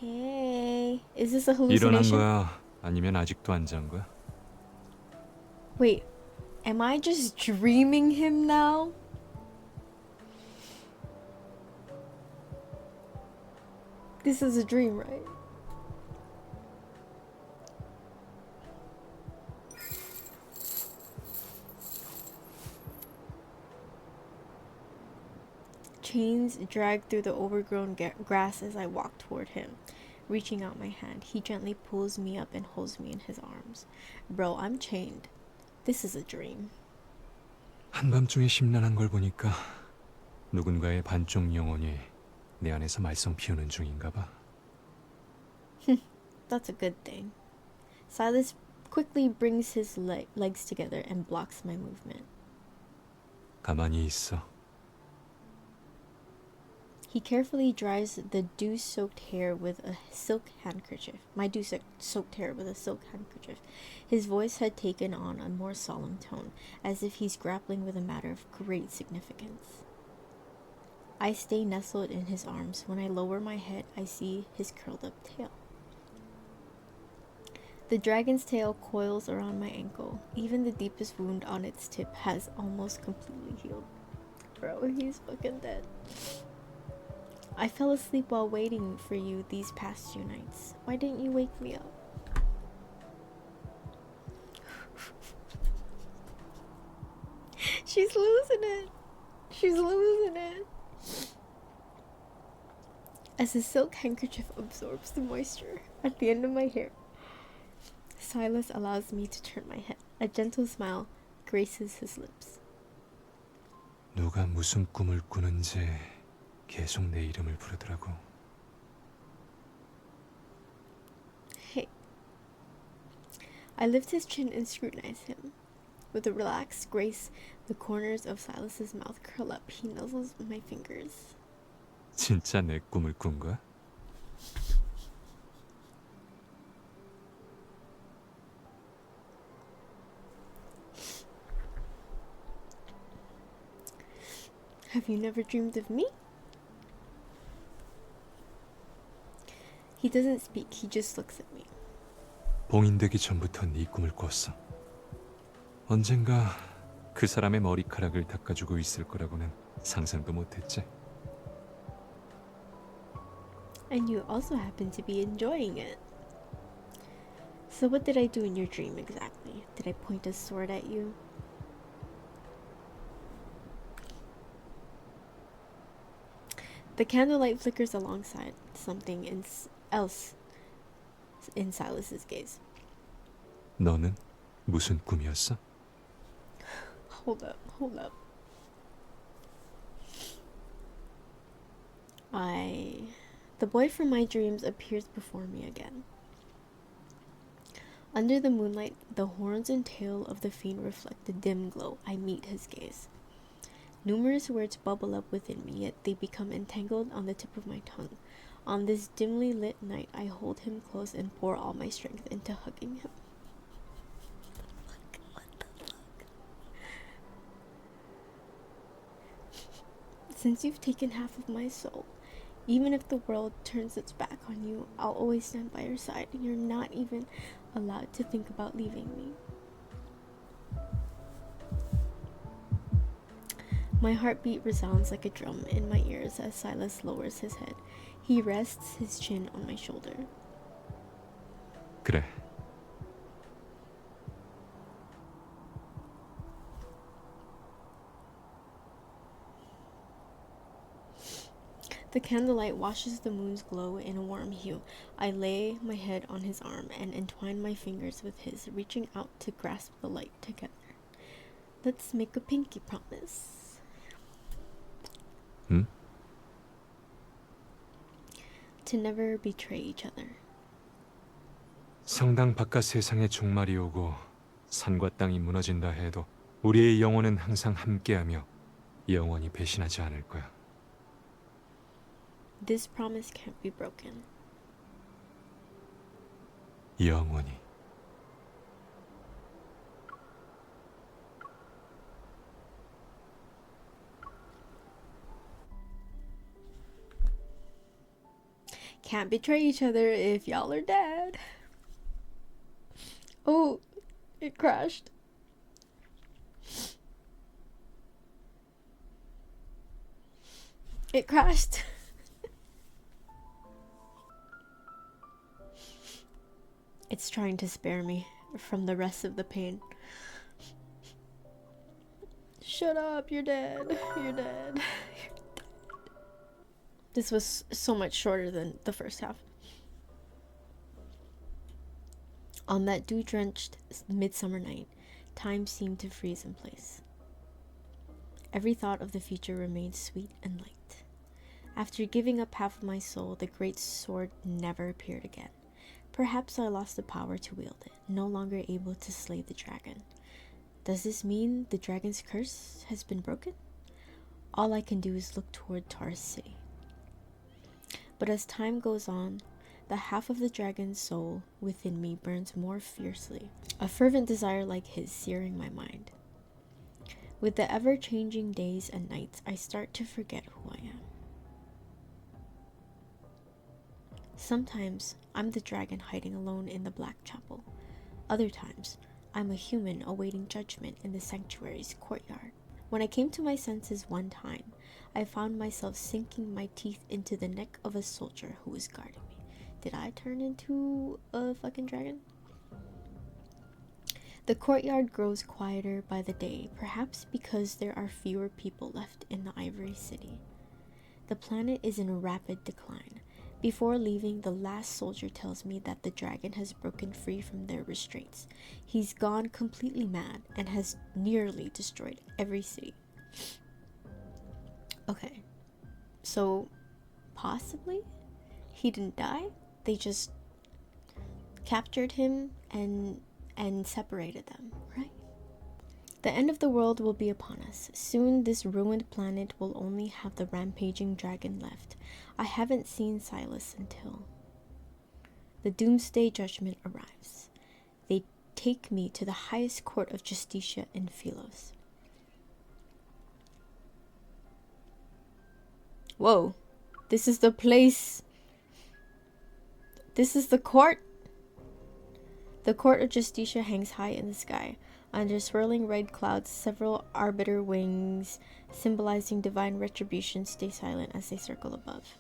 Hey, is this a 일어난 hallucination? 거야? 아니면 아직도 안 잔 거야? Wait, am I just dreaming him now? This is a dream, right? Chains drag through the overgrown grass as I walk toward him. Reaching out my hand, he gently pulls me up and holds me in his arms. Bro, I'm chained. This is a dream. 한밤중에 심란한 걸 보니까 누군가의 반쪽 영혼이 내 안에서 말썽 피우는 중인가 봐. That's a good thing. Silas quickly brings his legs together and blocks my movement. 가만히 있어. He carefully dries the dew-soaked hair with a silk handkerchief. My dew-soaked hair with a silk handkerchief. His voice had taken on a more solemn tone, as if he's grappling with a matter of great significance. I stay nestled in his arms. When I lower my head, I see his curled-up tail. The dragon's tail coils around my ankle. Even the deepest wound on its tip has almost completely healed. Bro, he's fucking dead. I fell asleep while waiting for you these past 2 nights. Why didn't you wake me up? She's losing it. She's losing it. As the silk handkerchief absorbs the moisture at the end of my hair, Silas allows me to turn my head. A gentle smile graces his lips. 누가 무슨 꿈을 꾸는지 계속 내 이름을 부르더라고. Hey. I lift his chin and scrutinize him. With a relaxed grace, the corners of Silas's mouth curl up. He nuzzles my fingers. 진짜 내 꿈을 꾼 거야? Have you never dreamed of me? He doesn't speak, he just looks at me. 봉인되기 전부터 네 꿈을 꿨어. 언젠가 그 사람의 머리카락을 닦아주고 있을 거라고는 상상도 못했지. And you also happen to be enjoying it. So what did I do in your dream exactly? Did I point a sword at you? The candlelight flickers alongside something else in Silas's gaze. 너는 무슨 꿈이었어? Hold up. The boy from my dreams appears before me again. Under the moonlight, the horns and tail of the fiend reflect the dim glow. I meet his gaze. Numerous words bubble up within me, yet they become entangled on the tip of my tongue. On this dimly lit night, I hold him close and pour all my strength into hugging him. What the fuck? Since you've taken half of my soul, even if the world turns its back on you, I'll always stand by your side. You're not even allowed to think about leaving me. My heartbeat resounds like a drum in my ears as Silas lowers his head. He rests his chin on my shoulder. 그래. The candlelight washes the moon's glow in a warm hue. I lay my head on his arm and entwine my fingers with his, reaching out to grasp the light together. Let's make a pinky promise. 응? To never betray each other. 성당 바깥 세상에 종말이 오고 산과 땅이 무너진다 해도 우리의 영혼은 항상 함께하며 영원히 배신하지 않을 거야. This promise can't be broken. 영원히. Can't betray each other if y'all are dead. Oh, it crashed. It crashed. It's trying to spare me from the rest of the pain. Shut up, you're dead. You're dead. This was so much shorter than the first half. On that dew-drenched midsummer night, time seemed to freeze in place. Every thought of the future remained sweet and light. After giving up half of my soul, the great sword never appeared again. Perhaps I lost the power to wield it, no longer able to slay the dragon. Does this mean the dragon's curse has been broken? All I can do is look toward Taurus City. But as time goes on, the half of the dragon's soul within me burns more fiercely, a fervent desire like his searing my mind. With the ever-changing days and nights, I start to forget who I am. Sometimes, I'm the dragon hiding alone in the Black Chapel. Other times, I'm a human awaiting judgment in the sanctuary's courtyard. When I came to my senses one time, I found myself sinking my teeth into the neck of a soldier who was guarding me. Did I turn into a fucking dragon? The courtyard grows quieter by the day, perhaps because there are fewer people left in the Ivory City. The planet is in rapid decline. Before leaving, the last soldier tells me that the dragon has broken free from their restraints. He's gone completely mad and has nearly destroyed every city. Okay, so possibly he didn't die. They just captured him and separated them, right? The end of the world will be upon us. Soon this ruined planet will only have the rampaging dragon left. I haven't seen SYLUS until the doomsday judgment arrives. They take me to the highest court of Justitia in Philos. Whoa, this is the place. This is the court. The court of Justicia hangs high in the sky. Under swirling red clouds, several arbiter wings symbolizing divine retribution stay silent as they circle above.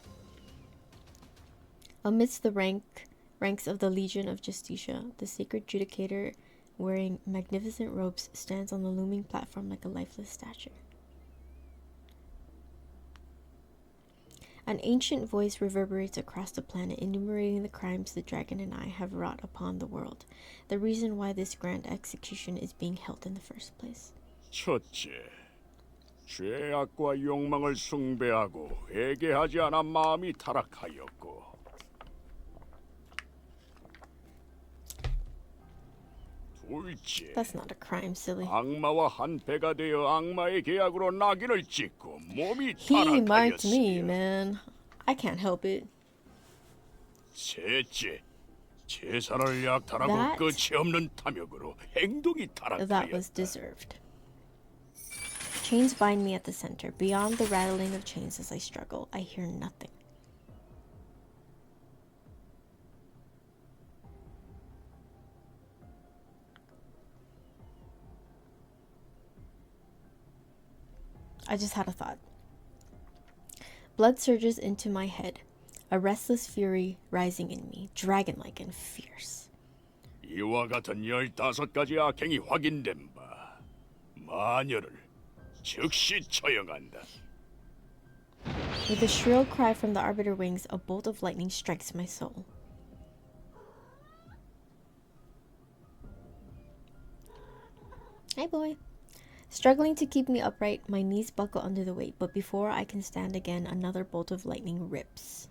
Amidst the ranks of the Legion of Justicia, the sacred judicator, wearing magnificent robes, stands on the looming platform like a lifeless statue. An ancient voice reverberates across the planet, enumerating the crimes the dragon and I have wrought upon the world, the reason why this grand execution is being held in the first place. 첫째, 죄악과 욕망을 숭배하고 회개하지 않아 마음이 타락하였고, 둘째, That's not a crime, silly. 악마와 한패가 되어 악마의 계약으로 낙인을 찍고 몸이 He marked me, 타락하였으며, man. I can't help it. 셋째, 제사를 약탈하고 That- 끝이 없는 탐욕으로 행동이 That was 타락하였다. deserved. Chains bind me at the center. Beyond the rattling of chains as I struggle, I hear nothing. I just had a thought. Blood surges into my head, a restless fury rising in me, dragon-like and fierce. 이와 같은 15가지 악행이 확인된 바, 마녀를 즉시 처형한다. With a shrill cry from the arbiter wings, a bolt of lightning strikes my soul. Hey, boy. Struggling to keep me upright, my knees buckle under the weight, but before I can stand again, another bolt of lightning rips.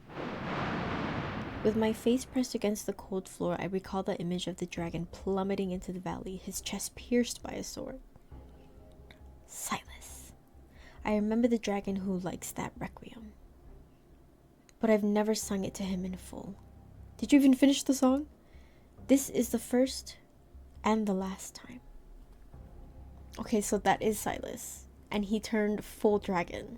With my face pressed against the cold floor, I recall the image of the dragon plummeting into the valley, his chest pierced by a sword. SYLUS. I remember the dragon who likes that requiem. But I've never sung it to him in full. Did you even finish the song? This is the first and the last time. Okay, so that is SYLUS, and he turned full dragon.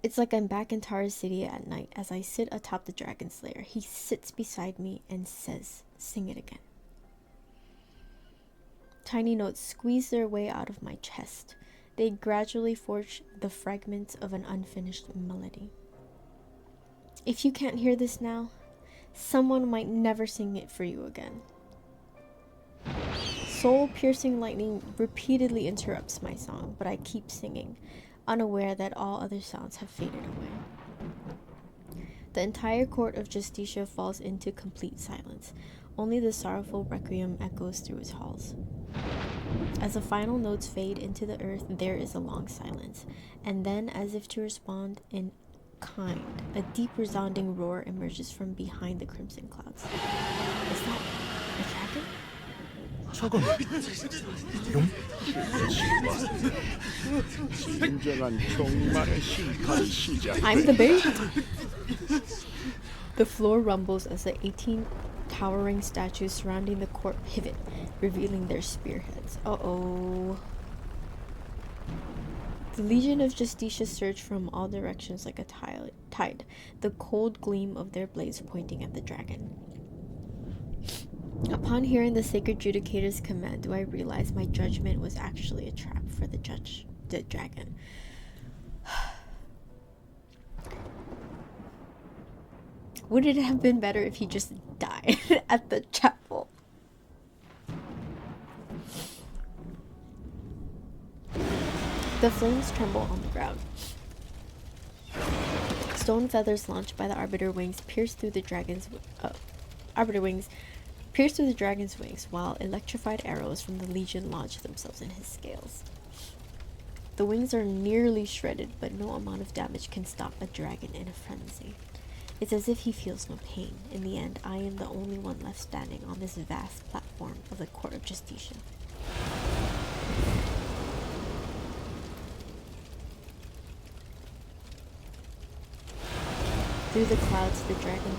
It's like I'm back in Tara City at night as I sit atop the dragon's lair. He sits beside me and says, "Sing it again." Tiny notes squeeze their way out of my chest. They gradually forge the fragments of an unfinished melody. If you can't hear this now, someone might never sing it for you again. Soul-piercing lightning repeatedly interrupts my song, but I keep singing, unaware that all other sounds have faded away. The entire court of Justicia falls into complete silence. Only the sorrowful requiem echoes through its halls. As the final notes fade into the earth, there is a long silence, and then, as if to respond in kind, a deep resounding roar emerges from behind the crimson clouds. Is that a dragon? 저건 진정한 종말의 심판 시작. I'm the bait! The floor rumbles as the 18 towering statues surrounding the court pivot, revealing their spearheads. Uh-oh. The Legion of Justicia surge from all directions like a tide, the cold gleam of their blades pointing at the dragon. Upon hearing the sacred judicator's command, do I realize my judgment was actually a trap for the dragon. Would it have been better if he just died at the chapel? The flames tremble on the ground. Stone feathers launched by the arbiter wings pierce through the dragon's wings, while electrified arrows from the Legion launch themselves in his scales. The wings are nearly shredded, but no amount of damage can stop a dragon in a frenzy. It's as if he feels no pain. In the end, I am the only one left standing on this vast platform of the Court of Justicia. Through the clouds, the dragon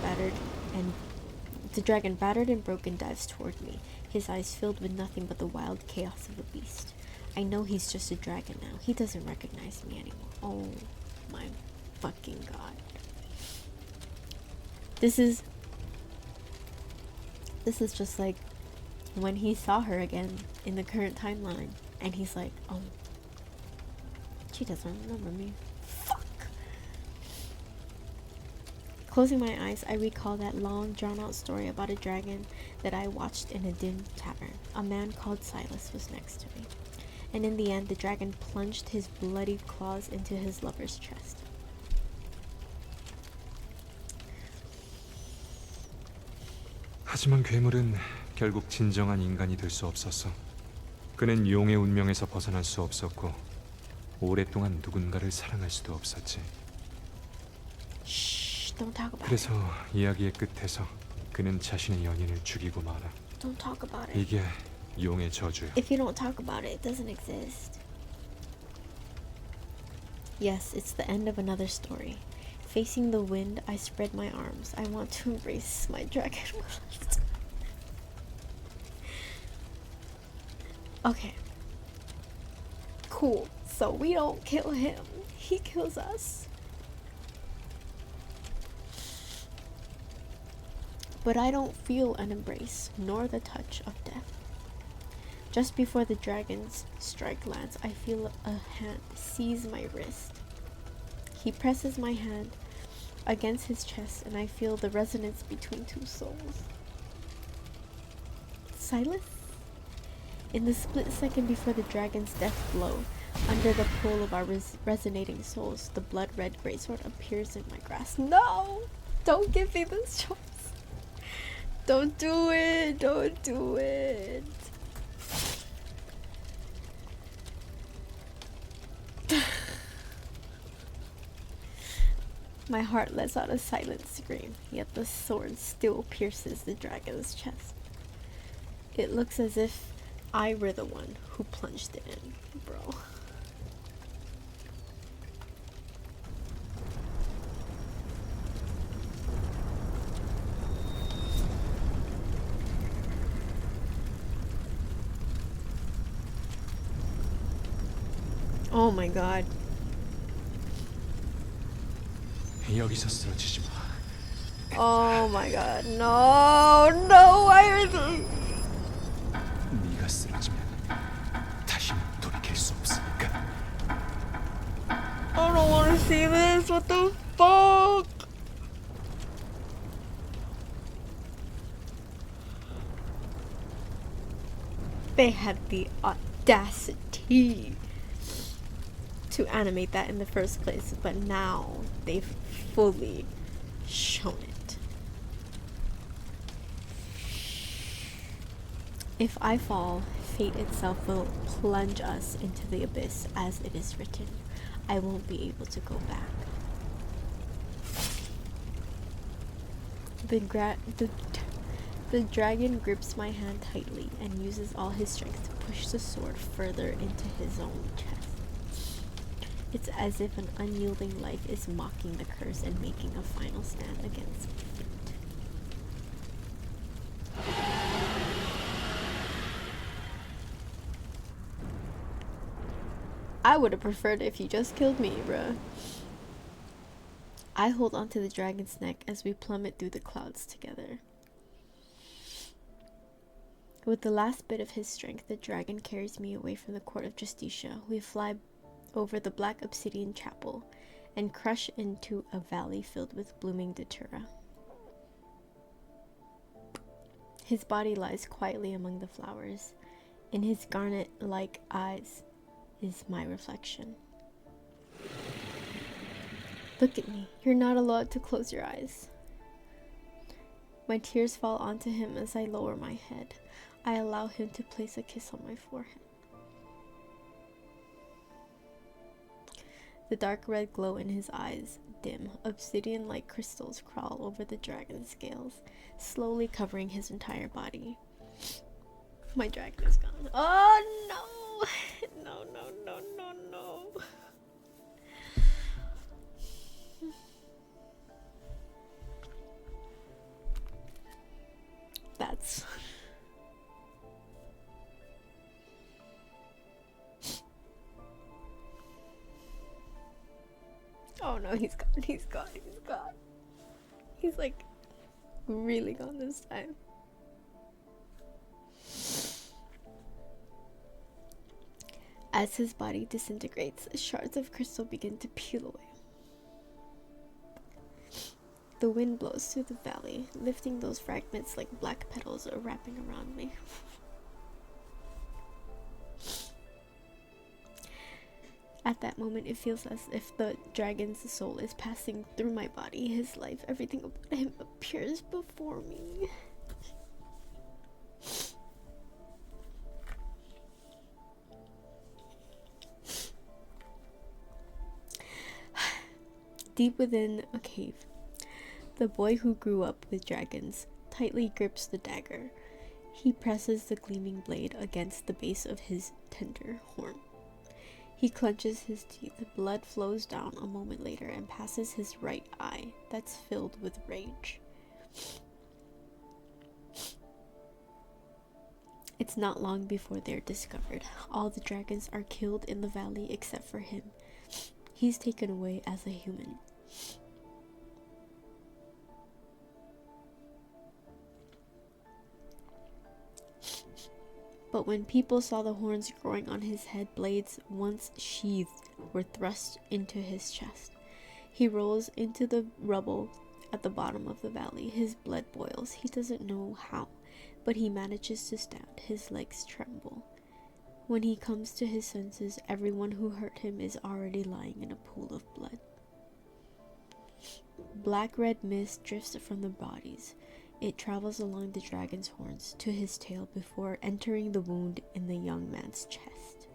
battered and broken dives toward me, his eyes filled with nothing but the wild chaos of a beast. I know he's just a dragon now. He doesn't recognize me anymore. Oh my fucking god. This is This is just like when he saw her again in the current timeline, and he's like, oh, she doesn't remember me. Fuck. Closing my eyes, I recall that long, drawn-out story about a dragon that I watched in a dim tavern. A man called SYLUS was next to me, and in the end, the dragon plunged his bloody claws into his lover's chest. 하지만 괴물은 결국 진정한 인간이 될 수 없었어. 그는 용의 운명에서 벗어날 수 없었고 오랫동안 누군가를 사랑할 수도 없었지. Shh, don't talk about 그래서 이야기의 끝에서 그는 자신의 연인을 죽이고 말아. it. Don't talk about it. 이게 용의 저주야. If you don't talk about it, it doesn't exist. Yes, it's the end of another story. Facing the wind, I spread my arms. I want to embrace my dragon. Okay. Cool. So we don't kill him. He kills us. But I don't feel an embrace, nor the touch of death. Just before the dragon's strike lands, I feel a hand seize my wrist. He presses my hand against his chest, and I feel the resonance between two souls. SYLUS? In the split second before the dragon's death blow, under the pull of our resonating souls, the blood-red greatsword appears in my grasp. No! Don't give me this choice. Don't do it. Don't do it. My heart lets out a silent scream, yet the sword still pierces the dragon's chest. It looks as if I were the one who plunged it in, bro. Oh my god. 여기서 쓰러지지 마. Oh my god. No, no, why are they? 네가 쓰러지면 다시는 돌이킬 수 없으니까. I don't want to see this. What the fuck? They had the audacity to animate that in the first place, but now they've fully shown it. If I fall, fate itself will plunge us into the abyss as it is written. I won't be able to go back. The dragon grips my hand tightly and uses all his strength to push the sword further into his own chest. It's as if an unyielding life is mocking the curse and making a final stand against fate. I would have preferred if you just killed me, bruh. I hold onto the dragon's neck as we plummet through the clouds together. With the last bit of his strength, the dragon carries me away from the court of Justicia. We fly over the black obsidian chapel and crush into a valley filled with blooming datura. His body lies quietly among the flowers. In his garnet-like eyes is my reflection. Look at me. You're not allowed to close your eyes. My tears fall onto him as I lower my head. I allow him to place a kiss on my forehead. The dark red glow in his eyes dim. Obsidian-like crystals crawl over the dragon's scales, slowly covering his entire body. My dragon is gone. Oh no! No, no, no, no, no. That's... Oh no, he's gone, he's gone, he's gone. He's like really gone this time. As his body disintegrates, shards of crystal begin to peel away. The wind blows through the valley, lifting those fragments like black petals wrapping around me. At that moment, it feels as if the dragon's soul is passing through my body. His life, everything about him appears before me. Deep within a cave, the boy who grew up with dragons tightly grips the dagger. He presses the gleaming blade against the base of his tender horn. He clenches his teeth, blood flows down a moment later and passes his right eye that's filled with rage. It's not long before they're discovered. All the dragons are killed in the valley except for him. He's taken away as a human. But when people saw the horns growing on his head, blades once sheathed were thrust into his chest. He rolls into the rubble at the bottom of the valley. His blood boils. He doesn't know how, but he manages to stand. His legs tremble. When he comes to his senses, everyone who hurt him is already lying in a pool of blood. Black-red mist drifts from the bodies. It travels along the dragon's horns to his tail before entering the wound in the young man's chest.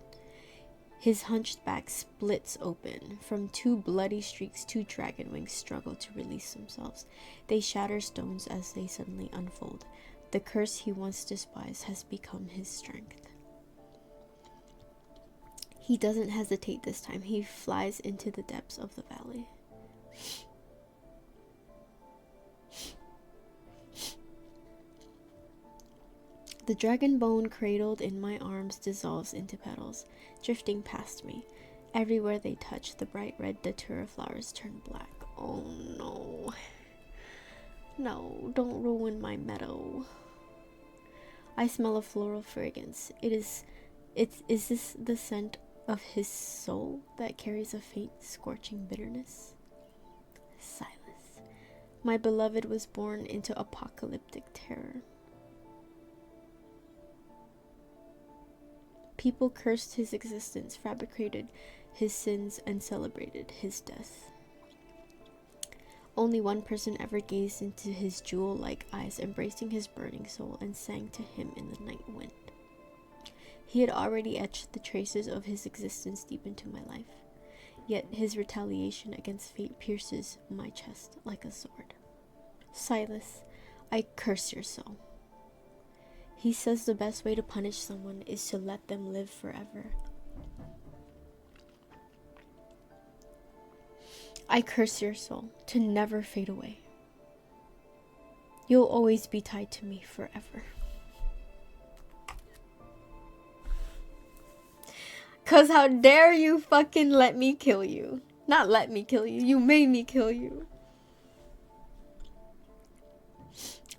His hunched back splits open. From two bloody streaks, two dragon wings struggle to release themselves. They shatter stones as they suddenly unfold. The curse he once despised has become his strength. He doesn't hesitate this time. He flies into the depths of the valley. The dragon bone cradled in my arms dissolves into petals, drifting past me. Everywhere they touch, the bright red datura flowers turn black. Oh no. No, don't ruin my meadow. I smell a floral fragrance. Is this the scent of his soul that carries a faint, scorching bitterness? SYLUS. My beloved was born into apocalyptic terror. People cursed his existence, fabricated his sins, and celebrated his death. Only one person ever gazed into his jewel-like eyes, embracing his burning soul, and sang to him in the night wind. He had already etched the traces of his existence deep into my life, yet his retaliation against fate pierces my chest like a sword. SYLUS, I curse your soul. He says the best way to punish someone is to let them live forever. I curse your soul to never fade away. You'll always be tied to me forever. 'Cause how dare you fucking let me kill you. Not let me kill you, you made me kill you.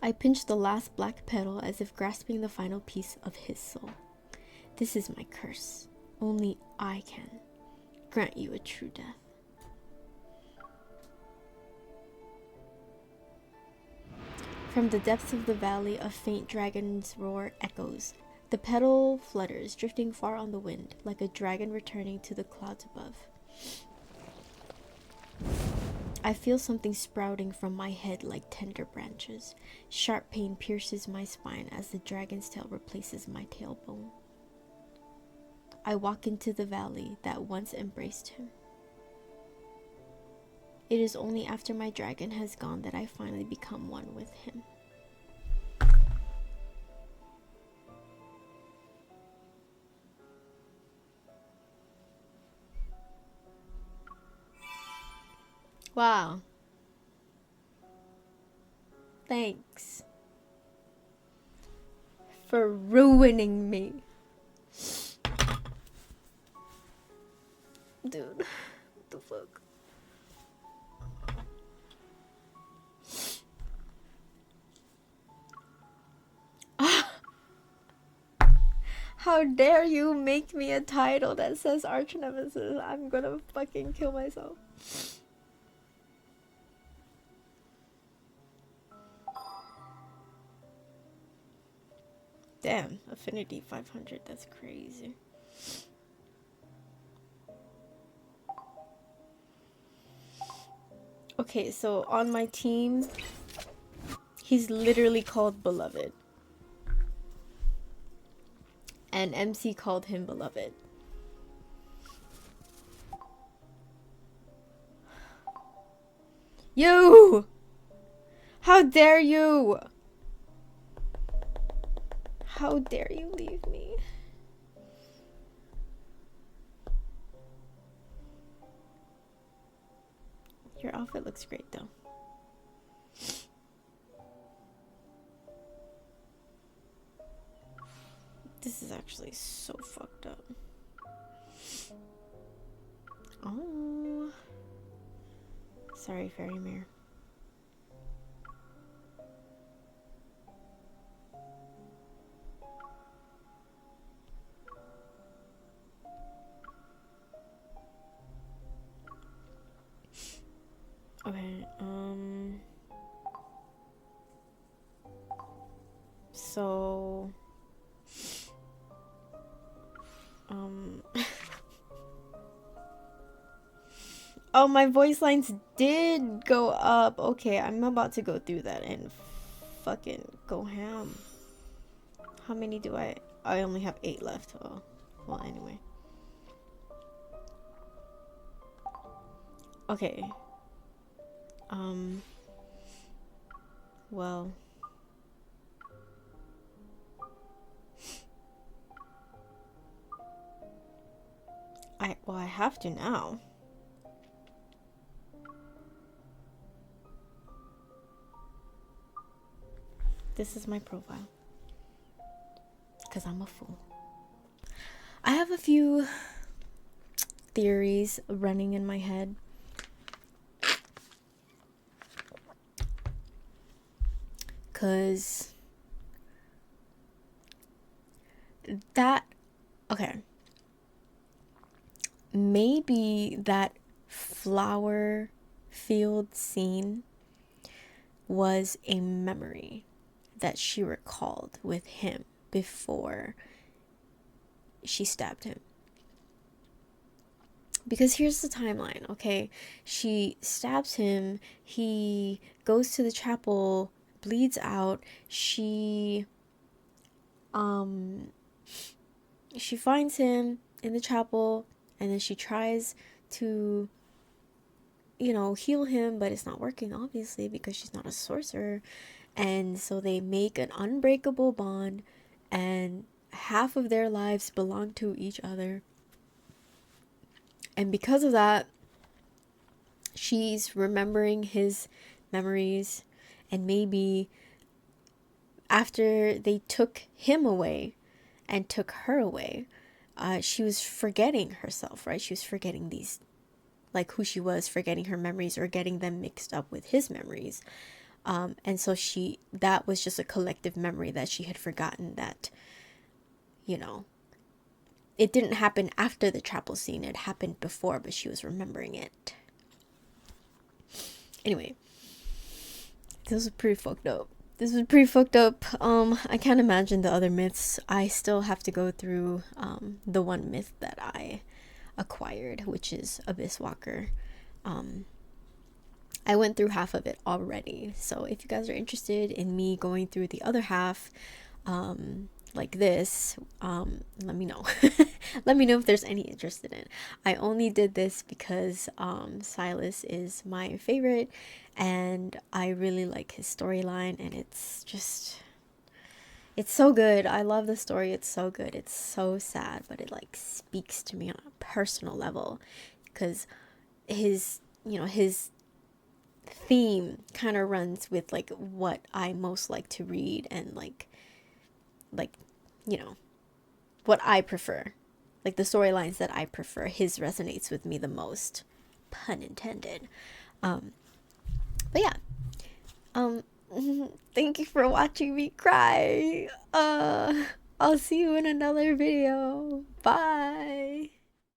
I pinch the last black petal as if grasping the final piece of his soul. This is my curse. Only I can grant you a true death. From the depths of the valley, a faint dragon's roar echoes. The petal flutters, drifting far on the wind, like a dragon returning to the clouds above. I feel something sprouting from my head like tender branches. Sharp pain pierces my spine as the dragon's tail replaces my tailbone. I walk into the valley that once embraced him. It is only after my dragon has gone that I finally become one with him. Wow. Thanks for ruining me. Dude, what the fuck? How dare you make me a title that says arch nemesis? I'm gonna fucking kill myself. Damn, affinity 500, that's crazy. Okay, so on my team, he's literally called Beloved. And MC called him Beloved. You! How dare you! How dare you leave me? Your outfit looks great though. This is actually so fucked up. Oh. Sorry, Fairy Mare. Okay, so oh, my voice lines did go up. Okay, I'm about to go through that and fucking go ham. How many do I only have 8 left. Oh, well, anyway. Okay. Well, I have to now. This is my profile. Because I'm a fool. I have a few theories running in my head. Because that, okay. Maybe that flower field scene was a memory that she recalled with him before she stabbed him. Because here's the timeline, okay? She stabs him, he goes to the chapel, bleeds out, she finds him in the chapel, and then she tries to, you know, heal him, but it's not working, obviously, because she's not a sorcerer. And so they make an unbreakable bond, and half of their lives belong to each other. And because of that, she's remembering his memories, and maybe after they took him away and took her away, she was forgetting herself, right? She was forgetting these, like, who she was, forgetting her memories, or getting them mixed up with his memories. And so that was just a collective memory that she had forgotten, that, you know, it didn't happen after the chapel scene. It happened before, but she was remembering it. Anyway, this was pretty fucked up. I can't imagine the other myths. I still have to go through the one myth that I acquired, which is Abyss Walker. I went through half of it already, so if you guys are interested in me going through the other half, like this, let me know. Let me know if there's any interest in it. I only did this because SYLUS is my favorite, and I really like his storyline, and it's so good. I love the story. It's so good. It's so sad, but it like speaks to me on a personal level, because his theme kind of runs with like what I most like to read, and like what I prefer, like the storylines that I prefer. His resonates with me the most, pun intended. But yeah, thank you for watching me cry. I'll see you in another video. Bye.